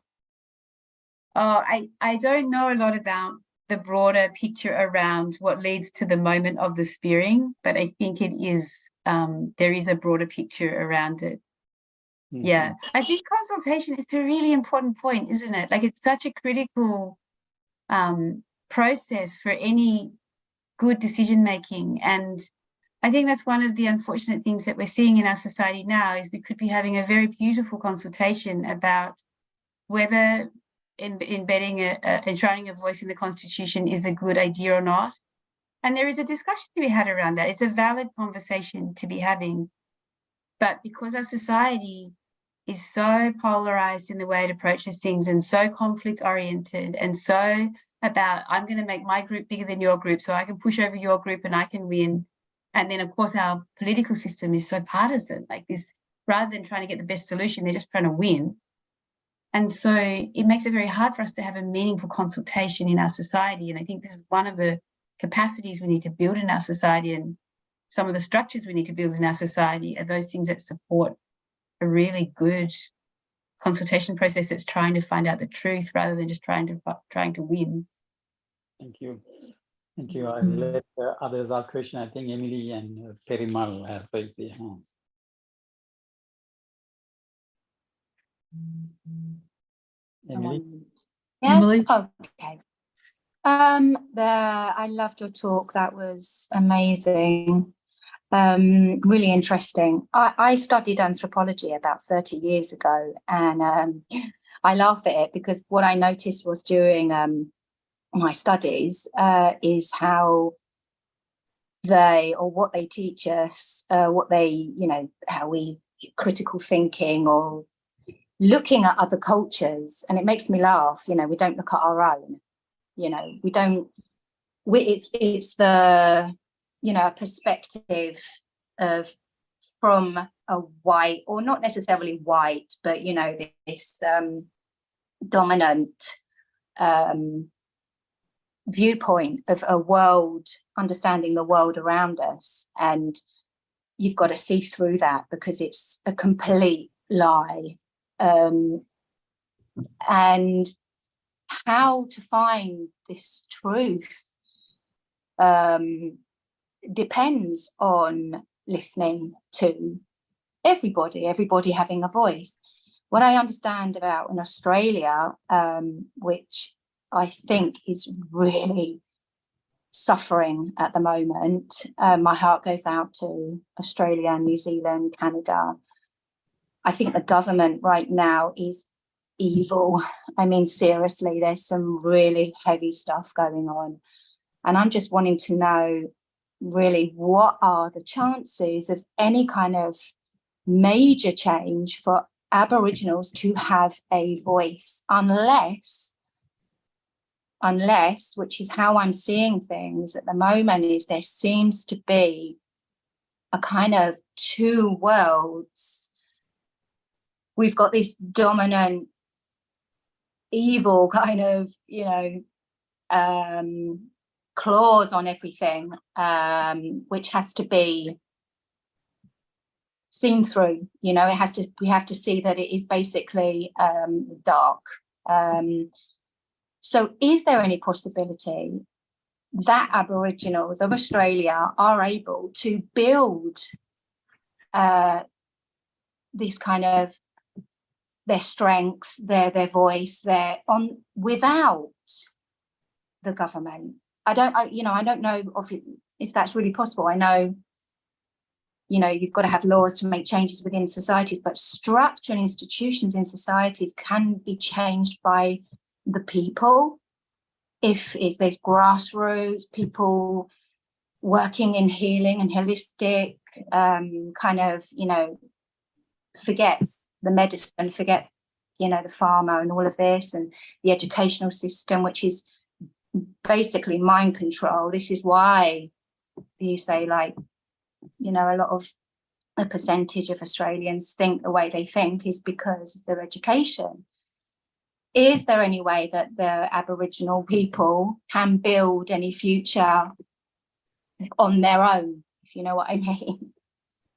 S3: Oh, I don't know a lot about the broader picture around what leads to the moment of the spearing, but I think it is, there is a broader picture around it. Mm-hmm. Yeah, I think consultation is a really important point, isn't it? Like, it's such a critical process for any good decision making. And I think that's one of the unfortunate things that we're seeing in our society now, is we could be having a very beautiful consultation about whether embedding enshrining a voice in the Constitution is a good idea or not. And there is a discussion to be had around that. It's a valid conversation to be having. But because our society is so polarized in the way it approaches things and so conflict oriented and so about, I'm going to make my group bigger than your group so I can push over your group and I can win. And then, of course, our political system is so partisan, like this, rather than trying to get the best solution, they're just trying to win. And so it makes it very hard for us to have a meaningful consultation in our society. And I think this is one of the capacities we need to build in our society, and some of the structures we need to build in our society are those things that support a really good consultation process that's trying to find out the truth rather than just trying to win.
S10: Thank you. Thank you. I'll let others ask questions. I think Emily and Perimal have raised their hands. Emily?
S12: Yeah?
S2: Emily?
S12: Okay. I loved your talk. That was amazing. Really interesting. I studied anthropology about 30 years ago, and I laugh at it because what I noticed was during my studies is how what they teach us, how we critical thinking or looking at other cultures, and it makes me laugh. We don't look at our own. It's the a perspective of from a white, or not necessarily white, but this dominant viewpoint of a world, understanding the world around us, and you've got to see through that because it's a complete lie. And how to find this truth depends on listening to everybody having a voice. What I understand about in Australia, which I think is really suffering at the moment, my heart goes out to Australia, New Zealand, Canada. I think the government right now is evil. I mean, seriously, there's some really heavy stuff going on. And I'm just wanting to know really what are the chances of any kind of major change for Aboriginals to have a voice, unless, which is how I'm seeing things at the moment, is there seems to be a kind of two worlds. We've got this dominant, evil kind of, clause on everything, which has to be seen through. We have to see that it is basically dark. So is there any possibility that Aboriginals of Australia are able to build this kind of their strengths, their voice, without the government? I don't know if that's really possible. I know, you've got to have laws to make changes within societies, but structure and institutions in societies can be changed by the people. If there's grassroots people working in healing and holistic, forget the medicine, forget, the farmer and all of this, and the educational system, which is basically mind control. This is why you say, a lot of a percentage of Australians think the way they think is because of their education. Is there any way that the Aboriginal people can build any future on their own, if you know what I mean?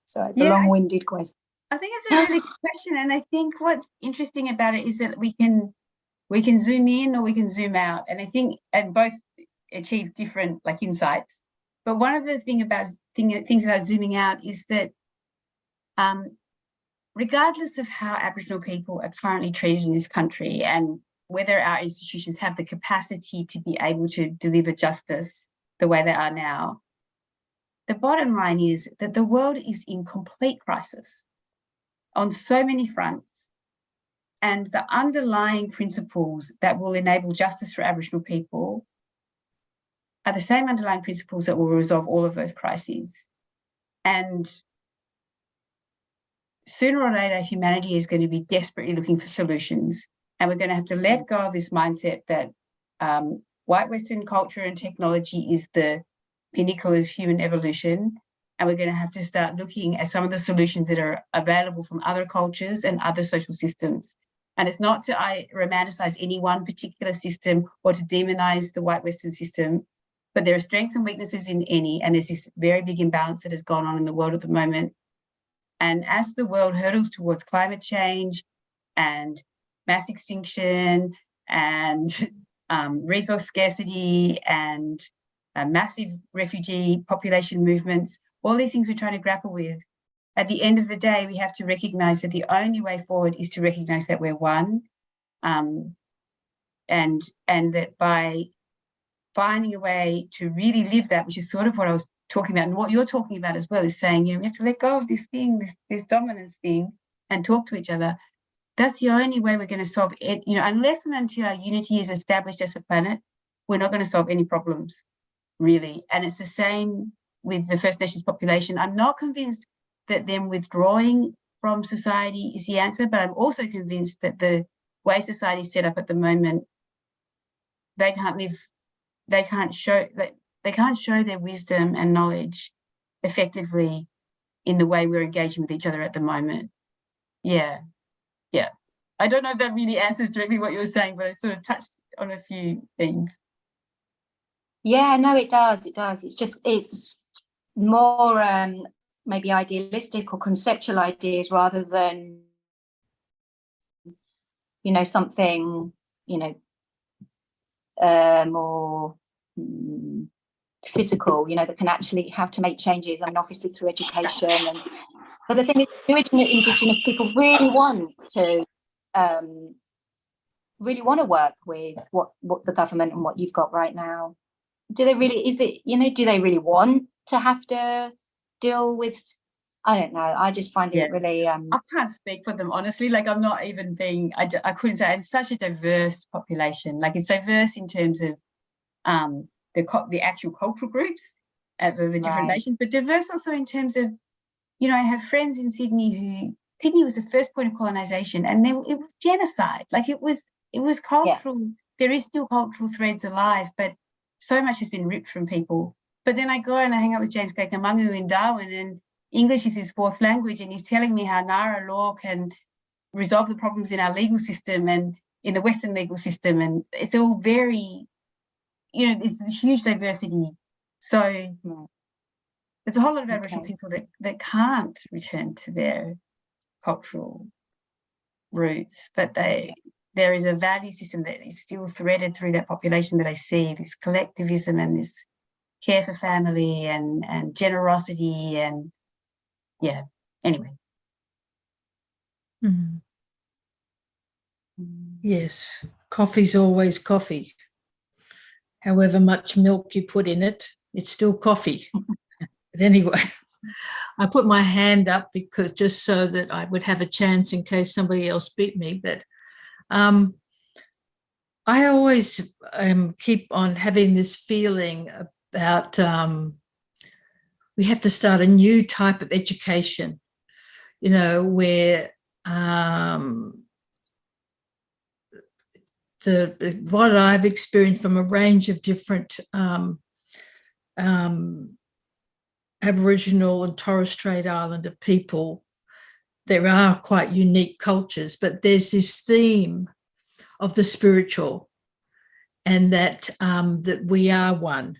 S12: So it's a long-winded question.
S3: I think it's a really good question, and I think what's interesting about it is that we can zoom in or we can zoom out, and I think both achieve different insights. But one of the things about zooming out is that regardless of how Aboriginal people are currently treated in this country and whether our institutions have the capacity to be able to deliver justice the way they are now, the bottom line is that the world is in complete crisis on so many fronts, and the underlying principles that will enable justice for Aboriginal people are the same underlying principles that will resolve all of those crises. And sooner or later, humanity is going to be desperately looking for solutions, and we're going to have to let go of this mindset that white Western culture and technology is the pinnacle of human evolution, and we're going to have to start looking at some of the solutions that are available from other cultures and other social systems. And it's not to romanticize any one particular system or to demonize the white Western system, but there are strengths and weaknesses in any, and there's this very big imbalance that has gone on in the world at the moment. And as the world hurdles towards climate change and mass extinction and resource scarcity and massive refugee population movements, all these things we're trying to grapple with, at the end of the day, we have to recognize that the only way forward is to recognize that we're one, and that by finding a way to really live that, which is sort of what I was talking about, and what you're talking about as well, is saying, we have to let go of this thing, this dominance thing, and talk to each other. That's the only way we're going to solve it. Unless and until our unity is established as a planet, we're not going to solve any problems, really. And it's the same with the First Nations population. I'm not convinced that them withdrawing from society is the answer, but I'm also convinced that the way society is set up at the moment, they can't show their wisdom and knowledge effectively in the way we're engaging with each other at the moment. Yeah. I don't know if that really answers directly what you were saying, but I sort of touched on a few themes.
S12: Yeah, no, it does. It's more maybe idealistic or conceptual ideas rather than, you know, something, you know, more physical, you know, that can actually have to make changes. I mean, obviously through education. But the thing is, Indigenous people really want to work with what the government and what you've got right now. Do they really? Is it, you know, do they really want to have to deal with? I don't know. I just find it really.
S3: I can't speak for them, honestly. Like, I'm not even being. I couldn't say. It's such a diverse population. Like, it's diverse in terms of the actual cultural groups of the different nations, but diverse also in terms of, you know, I have friends in Sydney Sydney was the first point of colonization, and then it was genocide. Like, it was cultural. Yeah. There is still cultural threads alive, but so much has been ripped from people. But then I go and I hang out with James Kakamangu in Darwin, and English is his fourth language, and he's telling me how Nara law can resolve the problems in our legal system and in the Western legal system, and it's all very, you know, there's a huge diversity. So there's a whole lot of Aboriginal people that can't return to their cultural roots, but there is a value system that is still threaded through that population that I see, this collectivism and this care for family and generosity, and yeah, anyway.
S2: Yes, coffee's always coffee. However much milk you put in it, it's still coffee. But anyway, I put my hand up because just so that I would have a chance in case somebody else beat me. But I always keep on having this feeling about we have to start a new type of education, you know, where what I've experienced from a range of different Aboriginal and Torres Strait Islander people, there are quite unique cultures, but there's this theme of the spiritual, and that that we are one.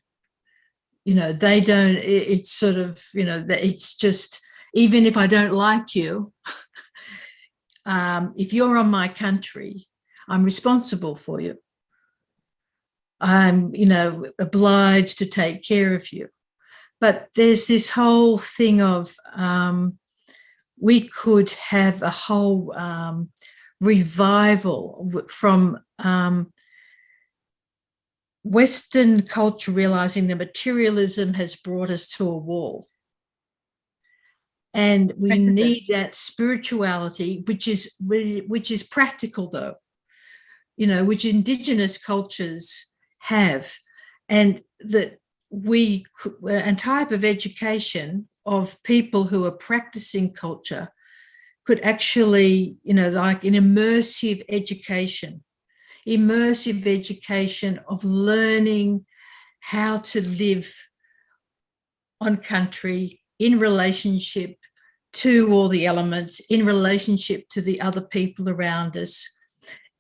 S2: You know, they don't, it's sort of, you know, that it's just, even if I don't like you, if you're on my country, I'm responsible for you. I'm, you know, obliged to take care of you. But there's this whole thing of we could have a whole revival from Western culture realizing that materialism has brought us to a wall. And we need that spirituality, which is practical though, you know, which Indigenous cultures have, and that a type of education of people who are practicing culture could actually, you know, like an immersive education of learning how to live on country in relationship to all the elements, in relationship to the other people around us,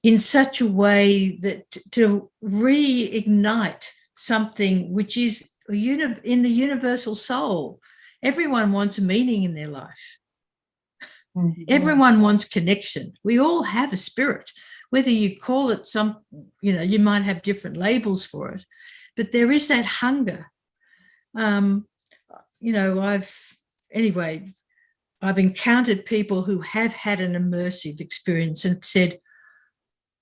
S2: in such a way that to reignite something which is in the universal soul. Everyone wants meaning in their life. Everyone wants connection. We all have a spirit, whether you call it some, you know, you might have different labels for it, but there is that hunger. You know, I've encountered people who have had an immersive experience and said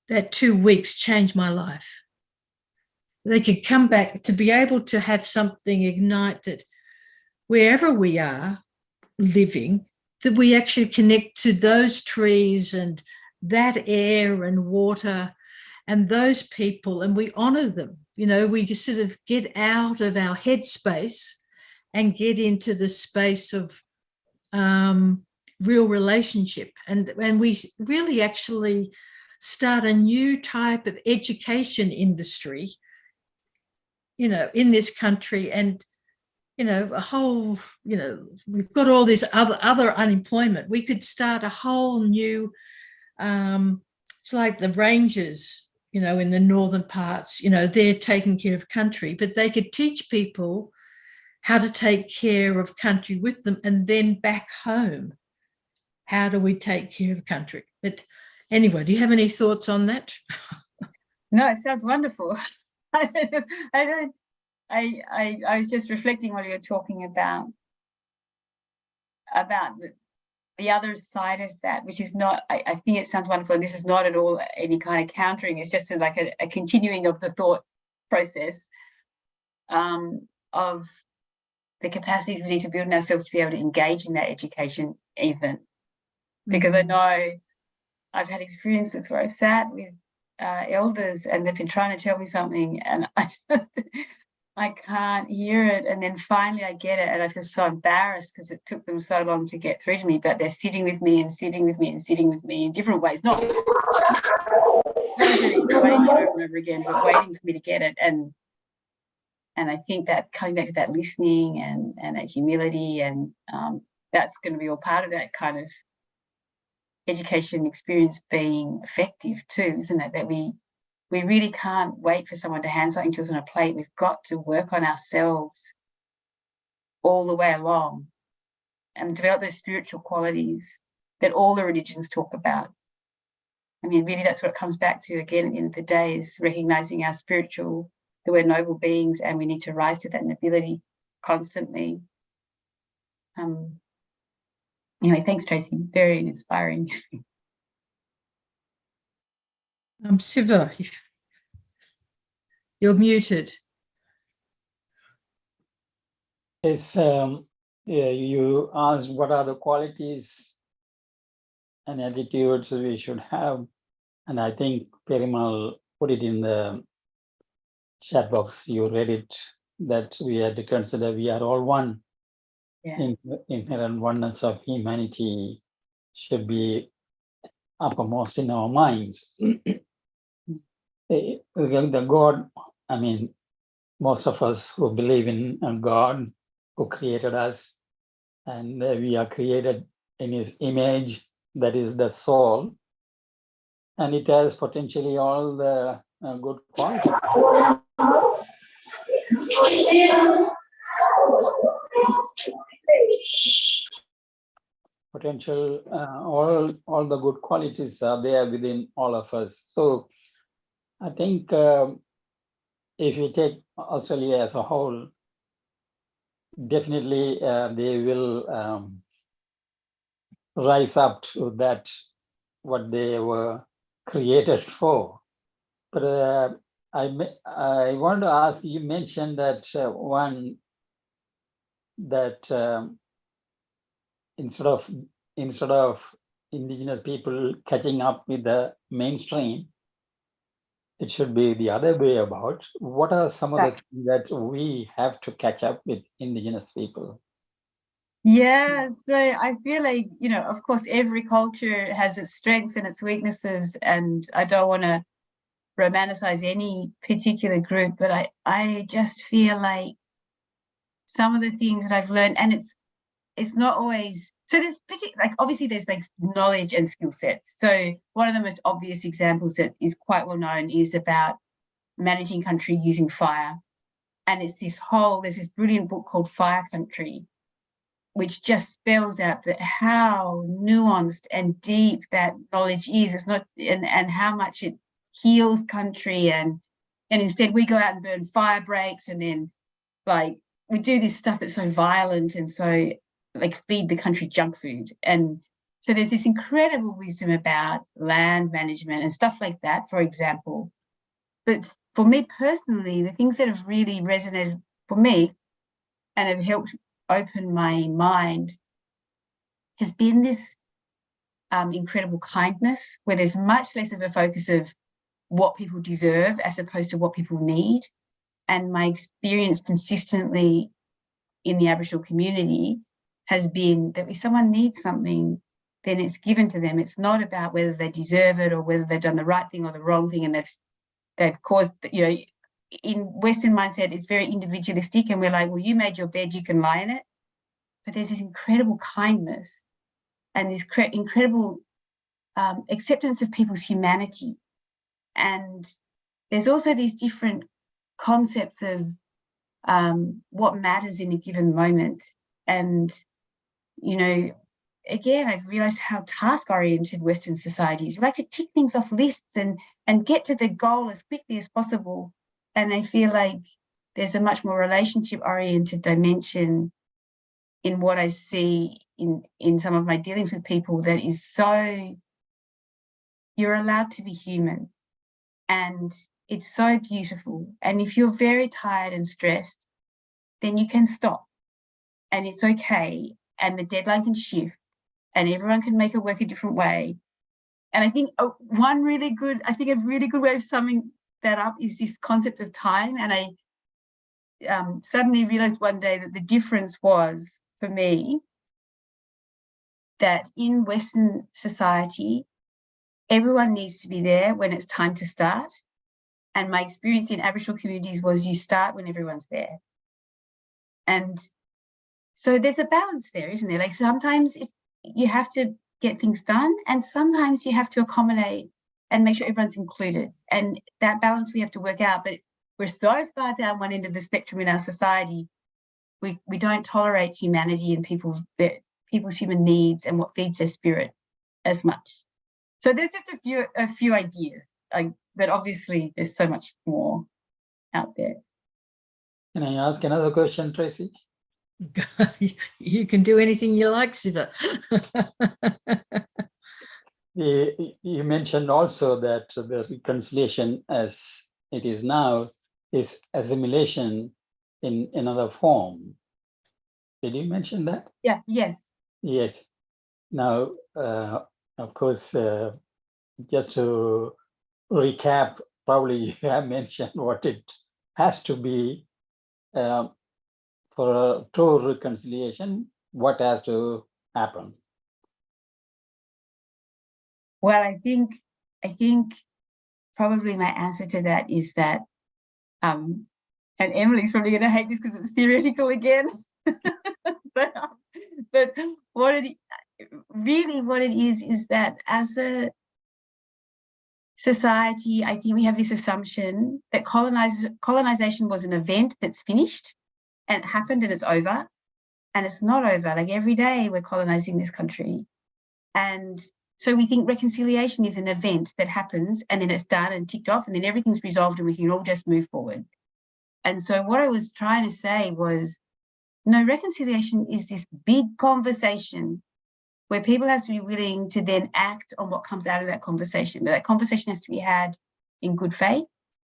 S2: that 2 weeks changed my life. They could come back to be able to have something ignite that wherever we are living, that we actually connect to those trees and that air and water and those people, and we honor them. You know, we just sort of get out of our headspace and get into the space of real relationship. And we really actually start a new type of education industry, you know, in this country. And, you know, a whole, you know, we've got all this other unemployment. We could start a whole new, it's like the rangers, you know, in the northern parts, you know, they're taking care of country, but they could teach people how to take care of country with them, and then back home, how do we take care of country? But anyway, do you have any thoughts on that?
S3: No, it sounds wonderful. I was just reflecting while you were talking about the other side of that, which is not, I think it sounds wonderful. And this is not at all any kind of countering. It's just like a continuing of the thought process of the capacities we need to build in ourselves to be able to engage in that education even. Because I know I've had experiences where I've sat with elders and they've been trying to tell me something and I can't hear it, and then finally I get it and I feel so embarrassed because it took them so long to get through to me, but they're sitting with me and sitting with me and sitting with me in different ways, not explaining it over and over again, but waiting for me to get it. And I think that coming back to that listening and that humility, and that's going to be all part of that kind of education experience being effective too, isn't it? That we really can't wait for someone to hand something to us on a plate. We've got to work on ourselves all the way along and develop those spiritual qualities that all the religions talk about. I mean, really, that's what it comes back to again at the end of the day, is recognizing our spiritual, that we're noble beings and we need to rise to that nobility constantly. Anyway, thanks, Tracy. Very inspiring.
S2: Siva, you're muted.
S10: Yes, yeah, you asked what are the qualities and attitudes we should have, and I think Perimal put it in the chat box. You read it, that we had to consider we are all one. Yeah. Inherent oneness of humanity should be uppermost in our minds. The God, I mean, most of us who believe in a God who created us, and we are created in his image, that is the soul, and it has potentially all the good qualities. Potential, all the good qualities are there within all of us. So I think if we take Australia as a whole, definitely they will rise up to that, what they were created for. But I want to ask, you mentioned that instead of indigenous people catching up with the mainstream, it should be the other way about. What are some of the things that we have to catch up with indigenous people?
S3: Yeah, so I feel like, you know, of course, every culture has its strengths and its weaknesses, and I don't want to romanticize any particular group, but I just feel like some of the things that I've learned, and it's not always, so there's like, obviously there's like knowledge and skill sets. So one of the most obvious examples that is quite well known is about managing country using fire. And it's there's this brilliant book called Fire Country, which just spells out that how nuanced and deep that knowledge is. It's not, and how much it heals country, and instead we go out and burn fire breaks, and then like we do this stuff that's so violent and so like feed the country junk food. And so there's this incredible wisdom about land management and stuff like that, for example. But for me personally, the things that have really resonated for me and have helped open my mind has been this incredible kindness, where there's much less of a focus of what people deserve as opposed to what people need. And my experience consistently in the Aboriginal community has been that if someone needs something, then it's given to them. It's not about whether they deserve it or whether they've done the right thing or the wrong thing, and they've caused, you know, in Western mindset, it's very individualistic, and we're like, well, you made your bed, you can lie in it. But there's this incredible kindness and this incredible acceptance of people's humanity. And there's also these different concepts of what matters in a given moment. And, you know, again, I've realized how task-oriented Western society is. We like to tick things off lists and get to the goal as quickly as possible. And I feel like there's a much more relationship-oriented dimension in what I see in some of my dealings with people that is so, you're allowed to be human. And it's so beautiful. And if you're very tired and stressed, then you can stop. And it's okay. And the deadline can shift. And everyone can make it work a different way. And I think a really good way of summing that up is this concept of time. And I suddenly realized one day that the difference was, for me, that in Western society, everyone needs to be there when it's time to start. And my experience in Aboriginal communities was you start when everyone's there. And so there's a balance there, isn't there? Like sometimes you have to get things done, and sometimes you have to accommodate and make sure everyone's included. And that balance we have to work out. But we're so far down one end of the spectrum in our society, we don't tolerate humanity and people's human needs and what feeds their spirit as much. So there's just a few ideas, but obviously there's so much more out there.
S10: Can I ask another question, Tracy?
S2: You can do anything you like, Siva.
S10: You mentioned also that the reconciliation as it is now is assimilation in another form. Did you mention that?
S3: Yeah, yes.
S10: Yes. Now, of course, just to recap, probably you have mentioned what it has to be for a true reconciliation, what has to happen?
S3: Well, I think probably my answer to that is that, and Emily's probably going to hate this because it's theoretical again, but what it is that as a society, I think we have this assumption that colonization was an event that's finished and it happened and it's over, and it's not over. Like every day we're colonizing this country. And so we think reconciliation is an event that happens and then it's done and ticked off and then everything's resolved and we can all just move forward. And so what I was trying to say was, no, reconciliation is this big conversation where people have to be willing to then act on what comes out of that conversation. But that conversation has to be had in good faith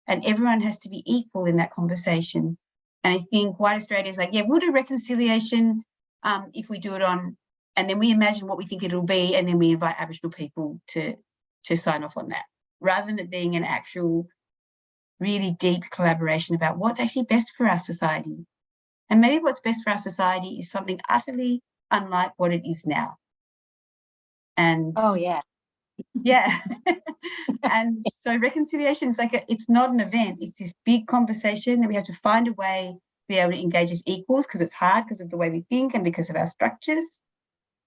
S3: and everyone has to be equal in that conversation. And I think White Australia is like, yeah, we'll do reconciliation if we do it on, and then we imagine what we think it'll be, and then we invite Aboriginal people to sign off on that, rather than it being an actual really deep collaboration about what's actually best for our society. And maybe what's best for our society is something utterly unlike what it is now. And
S12: oh yeah.
S3: Yeah. And so reconciliation is like it's not an event, it's this big conversation that we have to find a way to be able to engage as equals, because it's hard because of the way we think and because of our structures.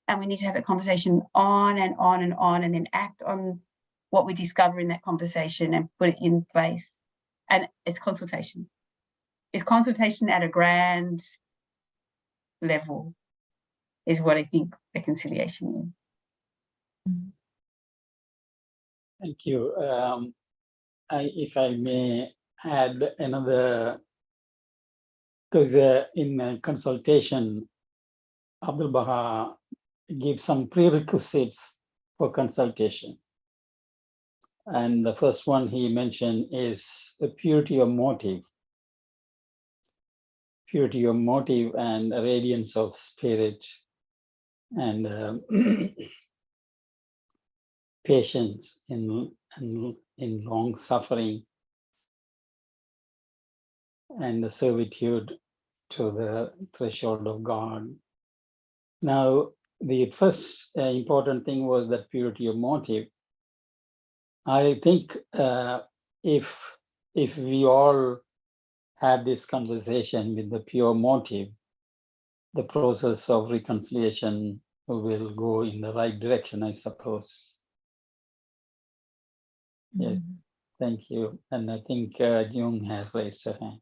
S3: And we need to have that conversation on and on and on, and then act on what we discover in that conversation and put it in place. And it's consultation. It's consultation at a grand level is what I think reconciliation is.
S10: Thank you. If I may add another, because in consultation, Abdul Baha gives some prerequisites for consultation. And the first one he mentioned is the purity of motive. Purity of motive and radiance of spirit and patience in long suffering and the servitude to the threshold of God. Now, the first important thing was that purity of motive. I think if we all had this conversation with the pure motive, the process of reconciliation will go in the right direction, I suppose. Yes, thank you. And I think Jung has raised her hand.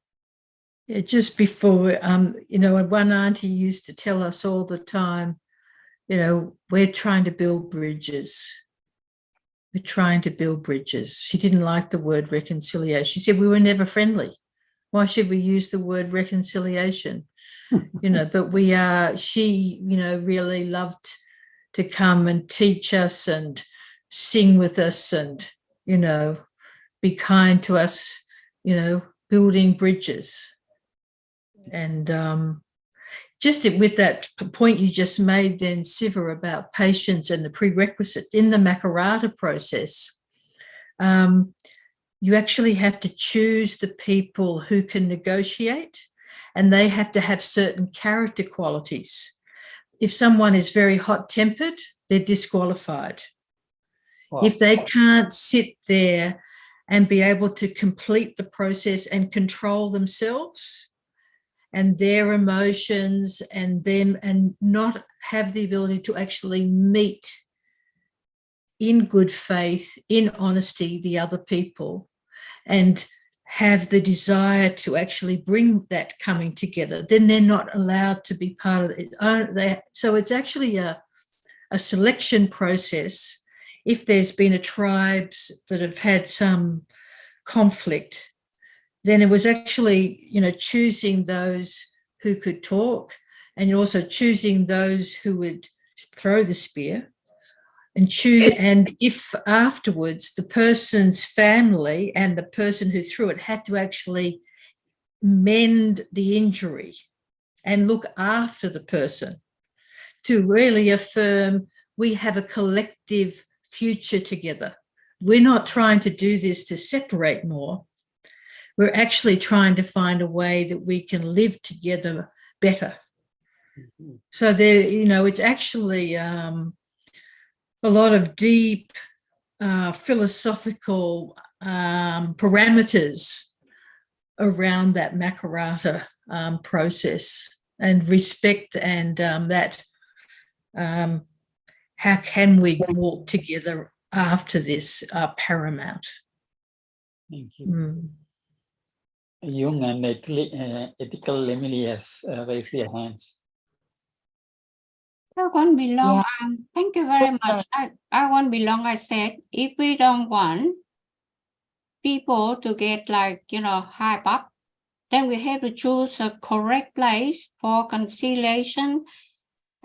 S2: Yeah, just before, you know, one auntie used to tell us all the time, you know, we're trying to build bridges. We're trying to build bridges. She didn't like the word reconciliation. She said we were never friendly. Why should we use the word reconciliation? You know, but we are, she, you know, really loved to come and teach us and sing with us and, you know, be kind to us, you know, building bridges. And just with that point you just made then, Siva, about patience and the prerequisite in the Makarata process, you actually have to choose the people who can negotiate, and they have to have certain character qualities. If someone is very hot-tempered, they're disqualified.
S10: Wow.
S2: If they can't sit there and be able to complete the process and control themselves and their emotions and them, and not have the ability to actually meet in good faith, in honesty, the other people, and have the desire to actually bring that coming together, then they're not allowed to be part of it. So it's actually a selection process. If there's been a tribes that have had some conflict, then it was actually, you know, choosing those who could talk, and also choosing those who would throw the spear, and choose. And if afterwards the person's family and the person who threw it had to actually mend the injury and look after the person to really affirm we have a collective future together. We're not trying to do this to separate more. We're actually trying to find a way that we can live together better.
S10: Mhm.
S2: So there, you know, it's actually a lot of deep philosophical parameters around that Makarata process, and respect, and that how can we walk together after this are paramount.
S10: Thank you.
S2: Mm.
S10: Jung and ethical Emily has raised their hands.
S7: I won't be long.
S12: Yeah.
S7: Thank you very much. I won't be long. I said, if we don't want people to get like, you know, hype up, then we have to choose a correct place for conciliation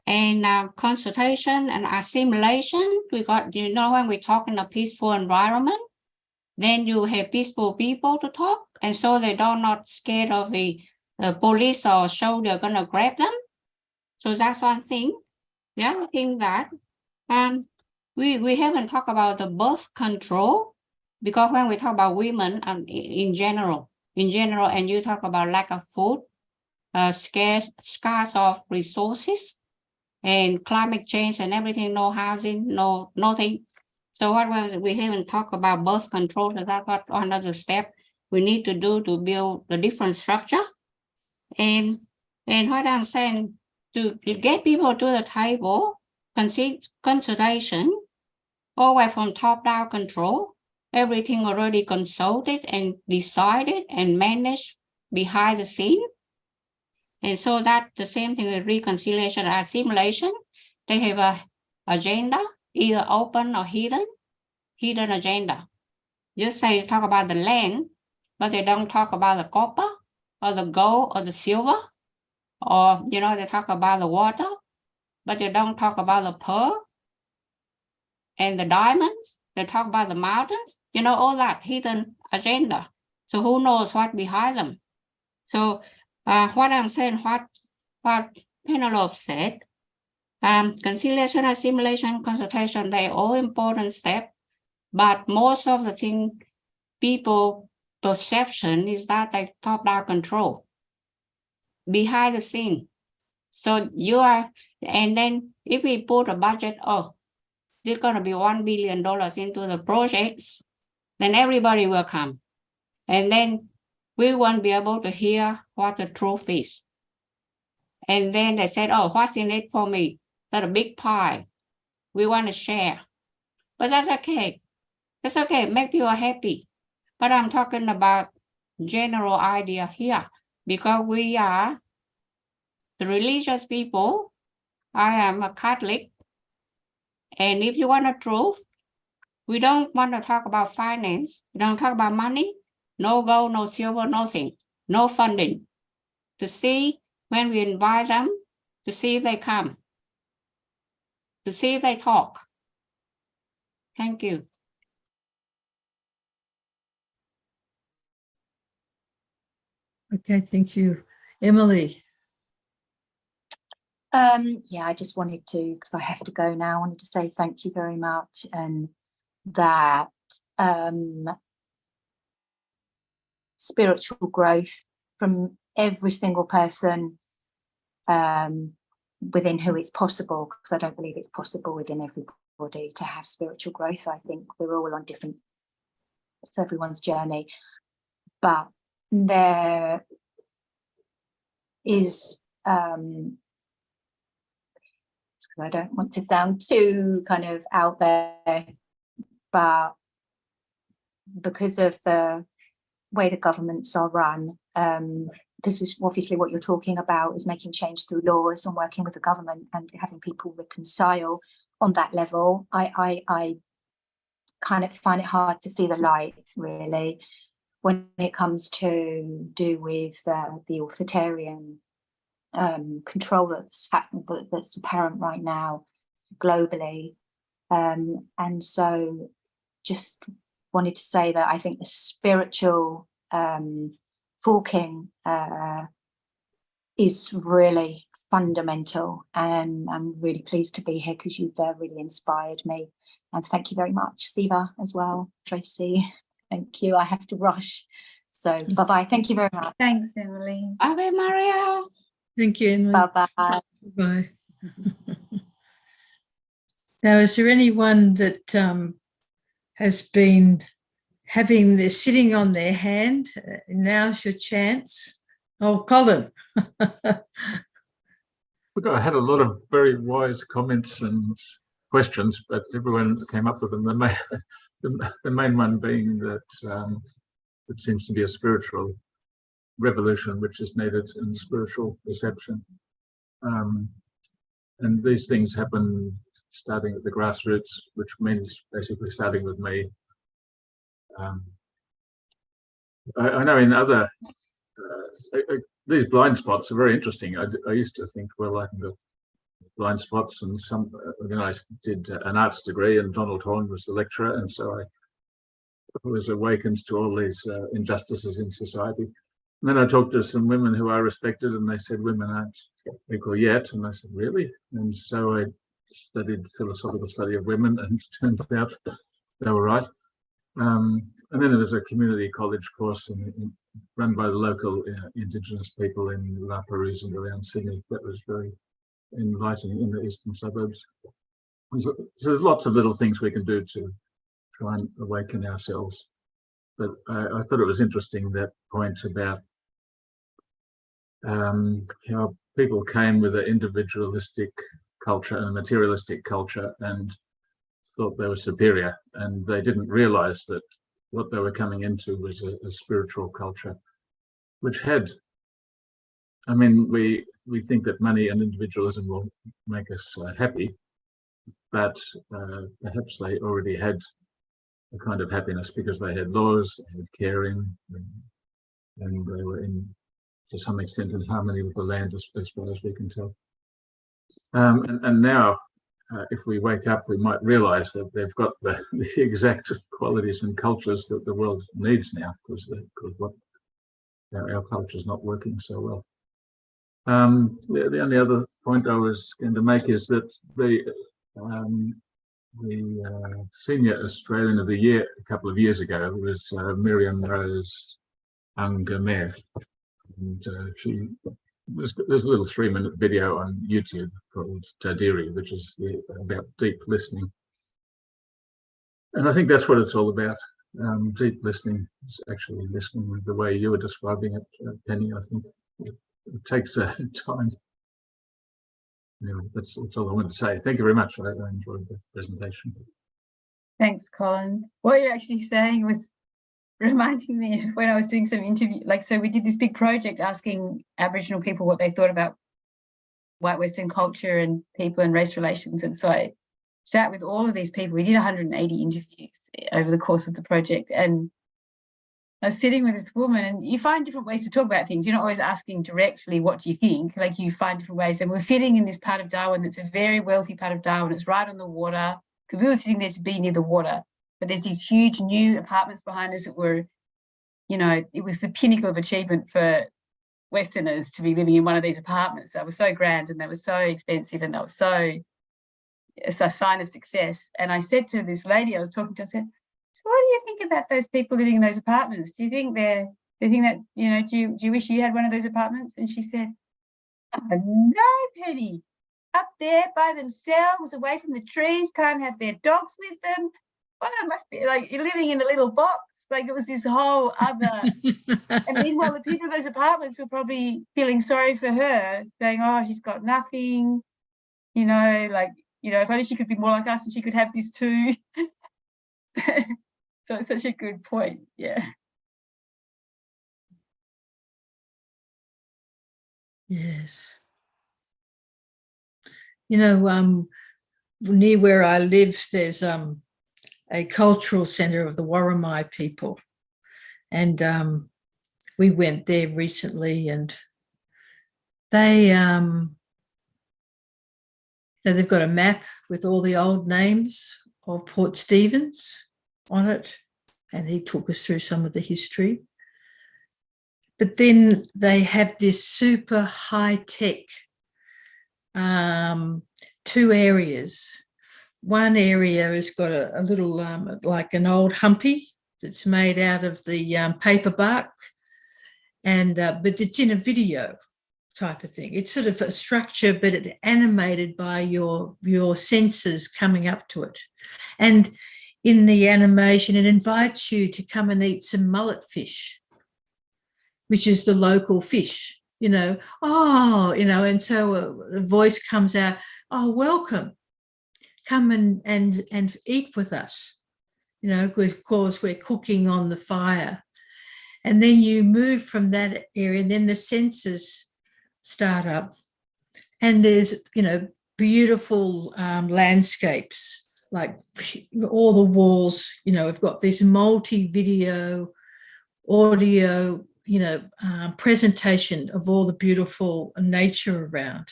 S7: and consultation and assimilation. We got, you know, when we talk in a peaceful environment, then you have peaceful people to talk, and so they don't not scared of the police or show they're gonna grab them. So that's one thing. The other thing that we haven't talked about the birth control, because when we talk about women in general, and you talk about lack of food, scarce of resources, and climate change and everything, no housing, no nothing. So what we haven't talked about birth control, so that's what another step we need to do to build a different structure. And what I'm saying, to get people to the table, consultation, all the way from top-down control, everything already consulted and decided and managed behind the scene. And so that the same thing with reconciliation and assimilation, they have a agenda, either open or hidden agenda. Just say talk about the land, but they don't talk about the copper or the gold or the silver, or, you know, they talk about the water, but they don't talk about the pearl and the diamonds. They talk about the mountains, you know, all that hidden agenda. So who knows what behind them? So what I'm saying, what Penelope said, conciliation, assimilation, consultation, they're all important steps, but most of the thing people perception is that they top-down control behind the scene. So you are, and then if we put a budget, oh, there's going to be $1 billion into the projects, then everybody will come. And then we won't be able to hear what the truth is. And then they said, oh, what's in it for me? That's a big pie. We want to share. But that's okay. It's okay, make people happy. But I'm talking about general idea here, because we are the religious people. I am a Catholic. And if you want the truth, we don't want to talk about finance. We don't talk about money. No gold, no silver, nothing. No funding. To see when we invite them, to see if they come. To see if they talk. Thank you.
S2: Okay, thank you. Emily.
S12: Yeah, I just wanted to, because I have to go now, I wanted to say thank you very much, and that spiritual growth from every single person within who it's possible, because I don't believe it's possible within everybody to have spiritual growth. I think we're all on different, it's everyone's journey, but there is I don't want to sound too kind of out there, but because of the way the governments are run, this is obviously what you're talking about, is making change through laws and working with the government and having people reconcile on that level. I kind of find it hard to see the light, really, when it comes to do with the authoritarian control that's apparent right now globally, and so just wanted to say that I think the spiritual forking is really fundamental, and I'm really pleased to be here because you've really inspired me, and thank you very much, Siva, as well. Tracy, thank you. I have to rush, so bye-bye. Thank you very much.
S3: Thanks, Emily.
S7: Ave Maria.
S2: Thank you, Emily.
S12: Bye-bye.
S2: Bye. Now, is there anyone that has been having this sitting on their hand? Now's your chance. Oh, Colin.
S1: Look, I had a lot of very wise comments and questions, but everyone came up with them. The main one being that it seems to be a spiritual revolution which is needed in spiritual perception. And these things happen starting at the grassroots, which means basically starting with me. I know in other, these blind spots are very interesting. I used to think, well, I can go blind spots, and some, I did an arts degree, and Donald Horn was the lecturer, and so I was awakened to all these injustices in society. And then I talked to some women who I respected, and they said women aren't equal yet. And I said, really? And so I studied philosophical study of women, and it turned out they were right. And then there was a community college course run by the local Indigenous people in La Perouse and around Sydney. That was very enlightening in the eastern suburbs. So there's lots of little things we can do to try and awaken ourselves. But I thought it was interesting, that point about how people came with an individualistic culture and a materialistic culture and thought they were superior, and they didn't realize that what they were coming into was a spiritual culture, which had, I mean, we think that money and individualism will make us happy, but perhaps they already had a kind of happiness because they had laws, they had caring, and they were to some extent in harmony with the land, as far as we can tell. And now, if we wake up, we might realize that they've got the exact qualities and cultures that the world needs now, because our culture is not working so well. The only other point I was going to make is that the Senior Australian of the Year a couple of years ago was Miriam Rose Angamer, and there's a little 3-minute video on YouTube called Tadiri, which is about deep listening. And I think that's what it's all about. Deep listening is actually listening with the way you were describing it, Penny. I think it takes time. Anyway, that's all I wanted to say. Thank you very much. I enjoyed the presentation.
S3: Thanks, Colin. What you're actually saying was reminding me of when I was doing some interview. Like, so we did this big project asking Aboriginal people what they thought about white Western culture and people and race relations. And so I sat with all of these people. We did 180 interviews over the course of the project. And I was sitting with this woman, and you find different ways to talk about things. You're not always asking directly, what do you think? Like, you find different ways. And we're sitting in this part of Darwin that's a very wealthy part of Darwin. It's right on the water, because we were sitting there to be near the water. But there's these huge new apartments behind us that were, you know, it was the pinnacle of achievement for Westerners to be living in one of these apartments. They were so grand and they were so expensive and they were it's a sign of success. And I said to this lady I was talking to, I said, so what do you think about those people living in those apartments? Do you think they think that, you know, do you wish you had one of those apartments? And she said, oh, no, Penny, up there by themselves, away from the trees, can't have their dogs with them. Well, it must be like you're living in a little box. Like, it was this whole other. And meanwhile, the people in those apartments were probably feeling sorry for her, saying, oh, she's got nothing, you know, like, you know, if only she could be more like us and she could have this too. So it's such a good point. Yeah.
S2: Yes. You know, near where I live, there's a cultural centre of the Warramai people. And we went there recently, and they, so they've got a map with all the old names of Port Stephens on it, and he took us through some of the history. But then they have this super high-tech 2 areas. One area has got a little, like an old humpy that's made out of the paper bark, and but it's in a video type of thing. It's sort of a structure, but it's animated by your senses coming up to it. And in the animation, it invites you to come and eat some mullet fish, which is the local fish, you know. Oh, you know, and so the voice comes out, oh, welcome, come and eat with us, you know, of course we're cooking on the fire. And then you move from that area, and then the senses start up, and there's, you know, beautiful landscapes, like all the walls, you know, have got this multi-video, audio, you know, presentation of all the beautiful nature around.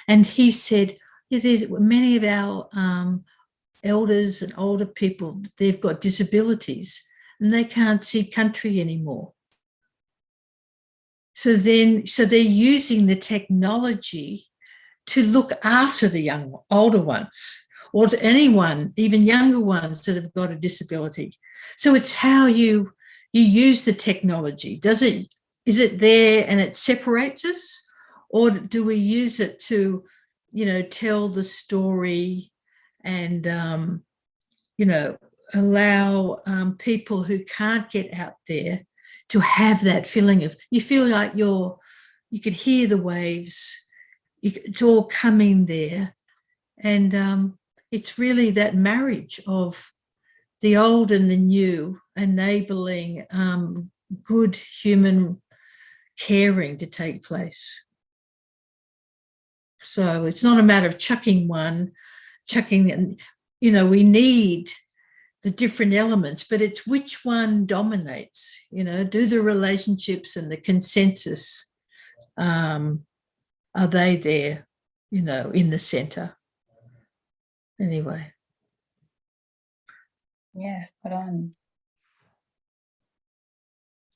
S2: And he said, yeah, there's many of our elders and older people, they've got disabilities and they can't see country anymore. So they're using the technology to look after the older ones, or to anyone, even younger ones that have got a disability. So it's how you use the technology. Is it there and it separates us, or do we use it to, you know, tell the story and, you know, allow people who can't get out there to have that feeling of, you feel like you could hear the waves, it's all coming there. And it's really that marriage of the old and the new, enabling good human caring to take place. So it's not a matter of chucking, you know, we need the different elements, but it's which one dominates, you know, do the relationships and the consensus, are they there, you know, in the center? Anyway.
S3: Yes, spot on.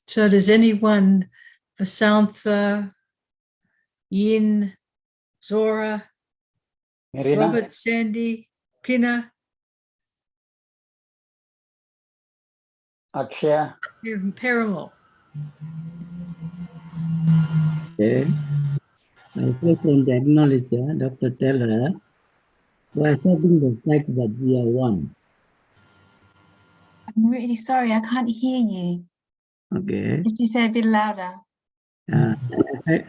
S2: So does anyone, Vasantha, Yin, Zora,
S10: Marina?
S2: Robert, Sandy, Pina,
S10: Akshaya?
S2: here from Paramal?
S13: Okay. I first want to acknowledge Dr. Taylor for accepting the fact that we are one.
S3: I'm really sorry, I can't hear you.
S13: Okay.
S3: Could you say a bit louder?
S13: I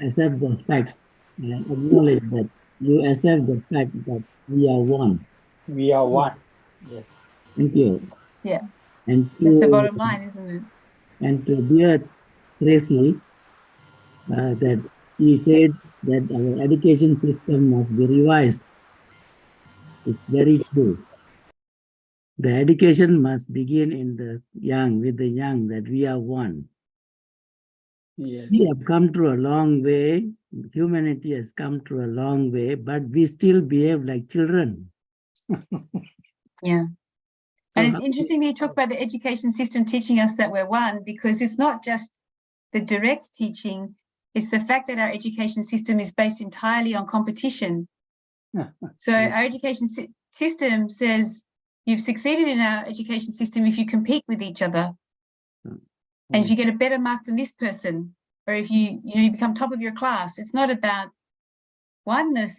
S13: accept the facts and acknowledge that you accept the fact that we are one.
S10: We are one. Yes.
S13: Thank you.
S3: Yeah.
S13: And
S3: That's the
S13: to,
S3: bottom line, isn't it?
S13: And to dear Tracy, that he said that our education system must be revised. It's very true. The education must begin in the young, with the young, that we are one.
S10: Yes.
S13: We have come through a long way. Humanity has come through a long way, but we still behave like children.
S3: Yeah. And it's
S13: how-
S3: interesting that you talk about the education system teaching us that we're one, because it's not just the direct teaching, it's the fact that our education system is based entirely on competition. So our education system says you've succeeded in our education system if you compete with each other. And if you get a better mark than this person, or if you become top of your class, it's not about oneness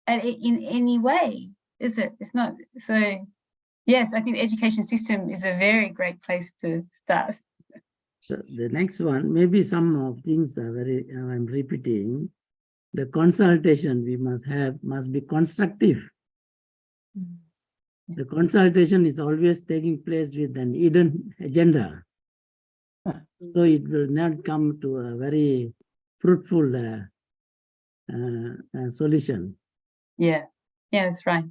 S3: in any way, is it? It's not. So yes, I think the education system is a very great place to start.
S13: So the next one, maybe some of things are very, I'm repeating. The consultation we must have must be constructive. The consultation is always taking place with an hidden agenda. So it will not come to a very fruitful solution.
S3: Yeah, that's right.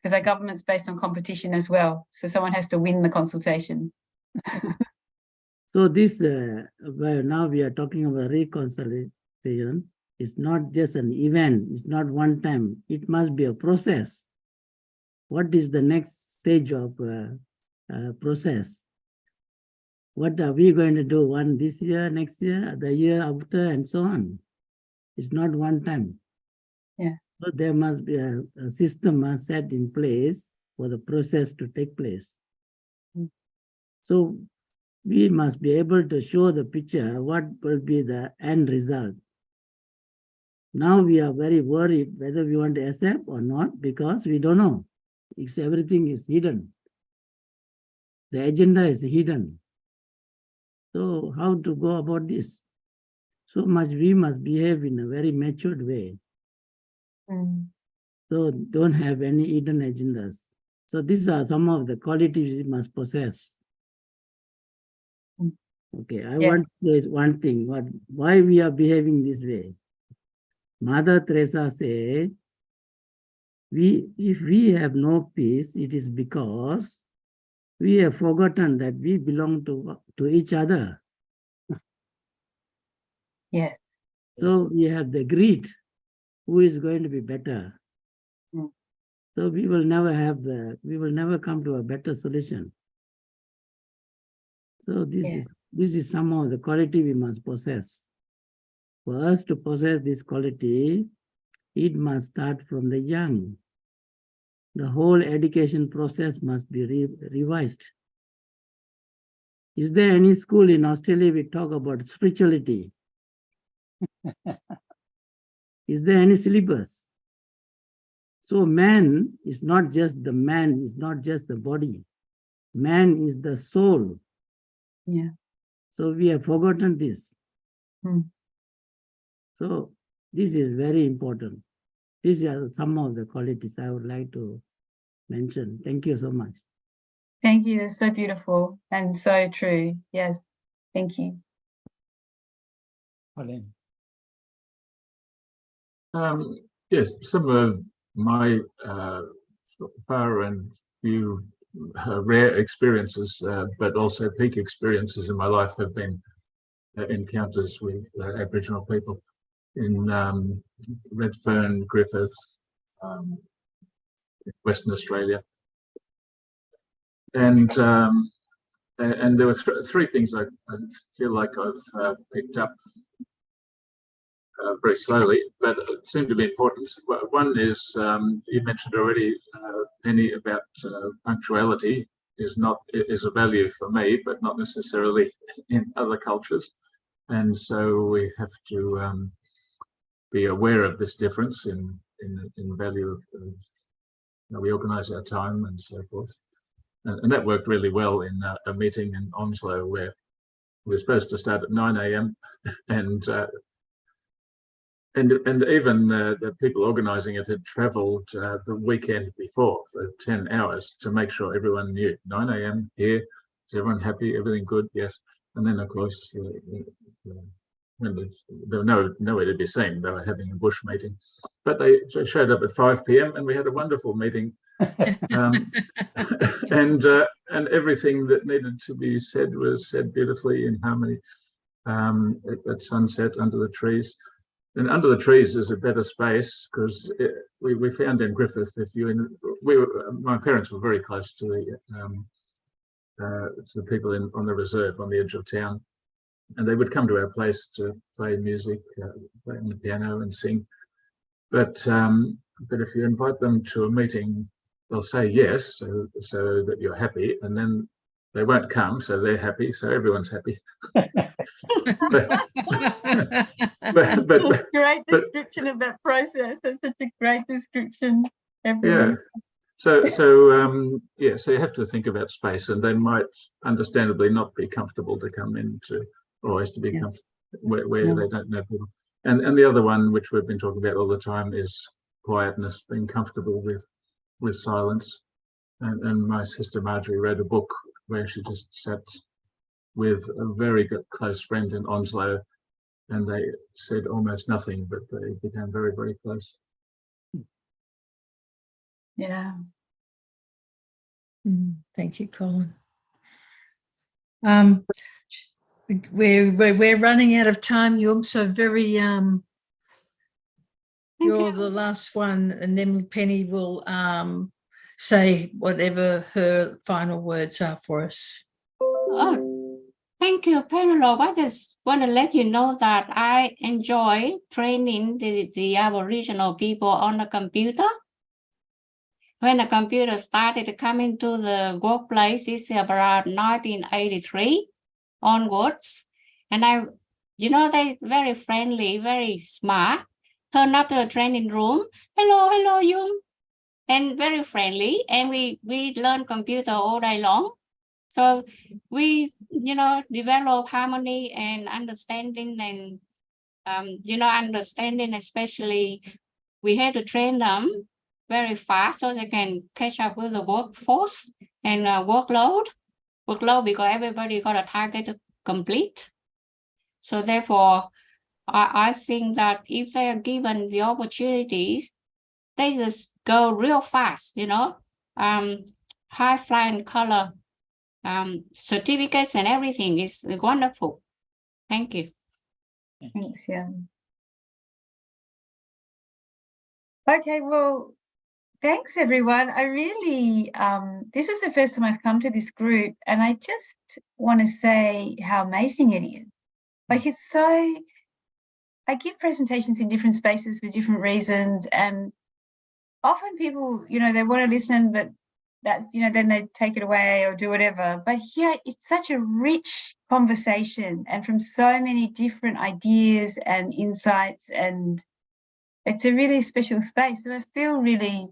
S3: Because our government's based on competition as well. So someone has to win the consultation.
S13: So this, now we are talking about reconciliation. It's not just an event. It's not one time. It must be a process. What is the next stage of process? What are we going to do? One this year, next year, the year after, and so on. It's not one time.
S3: Yeah.
S13: So there must be a system set in place for the process to take place. So we must be able to show the picture what will be the end result. Now we are very worried whether we want to accept or not, because we don't know. Everything is hidden. The agenda is hidden. So how to go about this? So much we must behave in a very matured way. So don't have any hidden agendas. So these are some of the qualities we must possess. Okay, I want to say one thing, why we are behaving this way. Mother Teresa said, if we have no peace, it is because we have forgotten that we belong to each other.
S3: Yes.
S13: So we have the greed, who is going to be better. So we will never come to a better solution. So this is some of the quality we must possess. For us to possess this quality, it must start from the young. The whole education process must be revised. Is there any school in Australia we talk about spirituality? Is there any syllabus? So man is not just the man, is not just the body. Man is the soul.
S3: Yeah.
S13: So we have forgotten this. So this is very important. These are some of the qualities I would like to mention. Thank you so much.
S3: Thank you. It's so beautiful and so true. Yes. Thank you.
S1: Yes, some of my far and few rare experiences, but also peak experiences in my life have been encounters with Aboriginal people in Redfern, Griffith, Western Australia. And there were three things I feel like I've picked up very slowly, but it seemed to be important. One is, you mentioned already, Penny, about punctuality is a value for me, but not necessarily in other cultures. And so we have to be aware of this difference in value of how we organise our time and so forth. And that worked really well in a meeting in Onslow where we were supposed to start at 9 a.m. and even the people organising it had travelled the weekend before for 10 hours to make sure everyone knew 9 a.m. here everyone happy? Everything good? Yes. And then, of course, when there were nowhere to be seen, they were having a bush meeting. But they showed up at 5 p.m. and we had a wonderful meeting. And everything that needed to be said was said beautifully in harmony at sunset under the trees. And under the trees is a better space because we found in Griffith, my parents were very close to the people on the reserve on the edge of town, and they would come to our place to play music, play on the piano and sing. But if you invite them to a meeting, they'll say yes, so that you're happy, and then they won't come, so they're happy, so everyone's happy.
S3: Great description of that process. That's such a great description. Everyone.
S1: Yeah. So you have to think about space, and they might understandably not be comfortable to come into, or always to be comfortable where they don't know people. And the other one, which we've been talking about all the time, is quietness, being comfortable with silence. And my sister Marjorie wrote a book where she just sat with a very good close friend in Onslow, and they said almost nothing, but they became very, very close.
S3: Yeah.
S2: Thank you, Colin. We're running out of time, Jung, so very you're the last one, and then Penny will say whatever her final words are for us.
S7: Oh, thank you, Penelope. I just want to let you know that I enjoy training the Aboriginal people on the computer. When the computer started coming to the workplace, it's about 1983 onwards. And they're very friendly, very smart. Turn up to the training room. Hello, Jung. And very friendly. And we learn computer all day long. So we, develop harmony and understanding, and, understanding, especially we had to train them very fast so they can catch up with the workforce and workload because everybody got a target to complete. So therefore, I think that if they are given the opportunities, they just go real fast, high flying color certificates and everything is wonderful. Thank you.
S3: Thanks, yeah. Okay, well, thanks everyone. I really, this is the first time I've come to this group, and I just want to say how amazing it is. Like, it's so, I give presentations in different spaces for different reasons, and often people, they want to listen, but that's, then they take it away or do whatever. But here it's such a rich conversation, and from so many different ideas and insights, and it's a really special space. And I feel really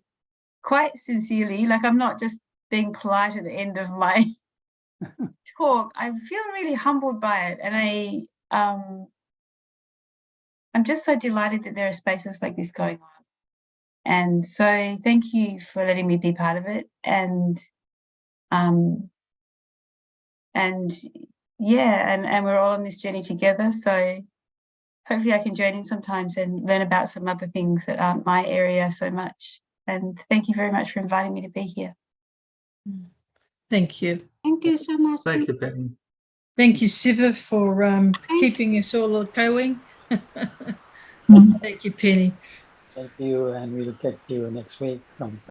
S3: quite sincerely, like I'm not just being polite at the end of my talk. I feel really humbled by it. And I'm just so delighted that there are spaces like this going on. And so thank you for letting me be part of it. And we're all on this journey together. So hopefully I can join in sometimes and learn about some other things that aren't my area so much. And thank you very much for inviting me to be here.
S2: Thank you.
S7: Thank you so much.
S1: Thank you, Penny.
S2: Thank you, Siva, for keeping us all going. Thank you, Penny.
S10: Thank you, and we'll catch you next week sometime.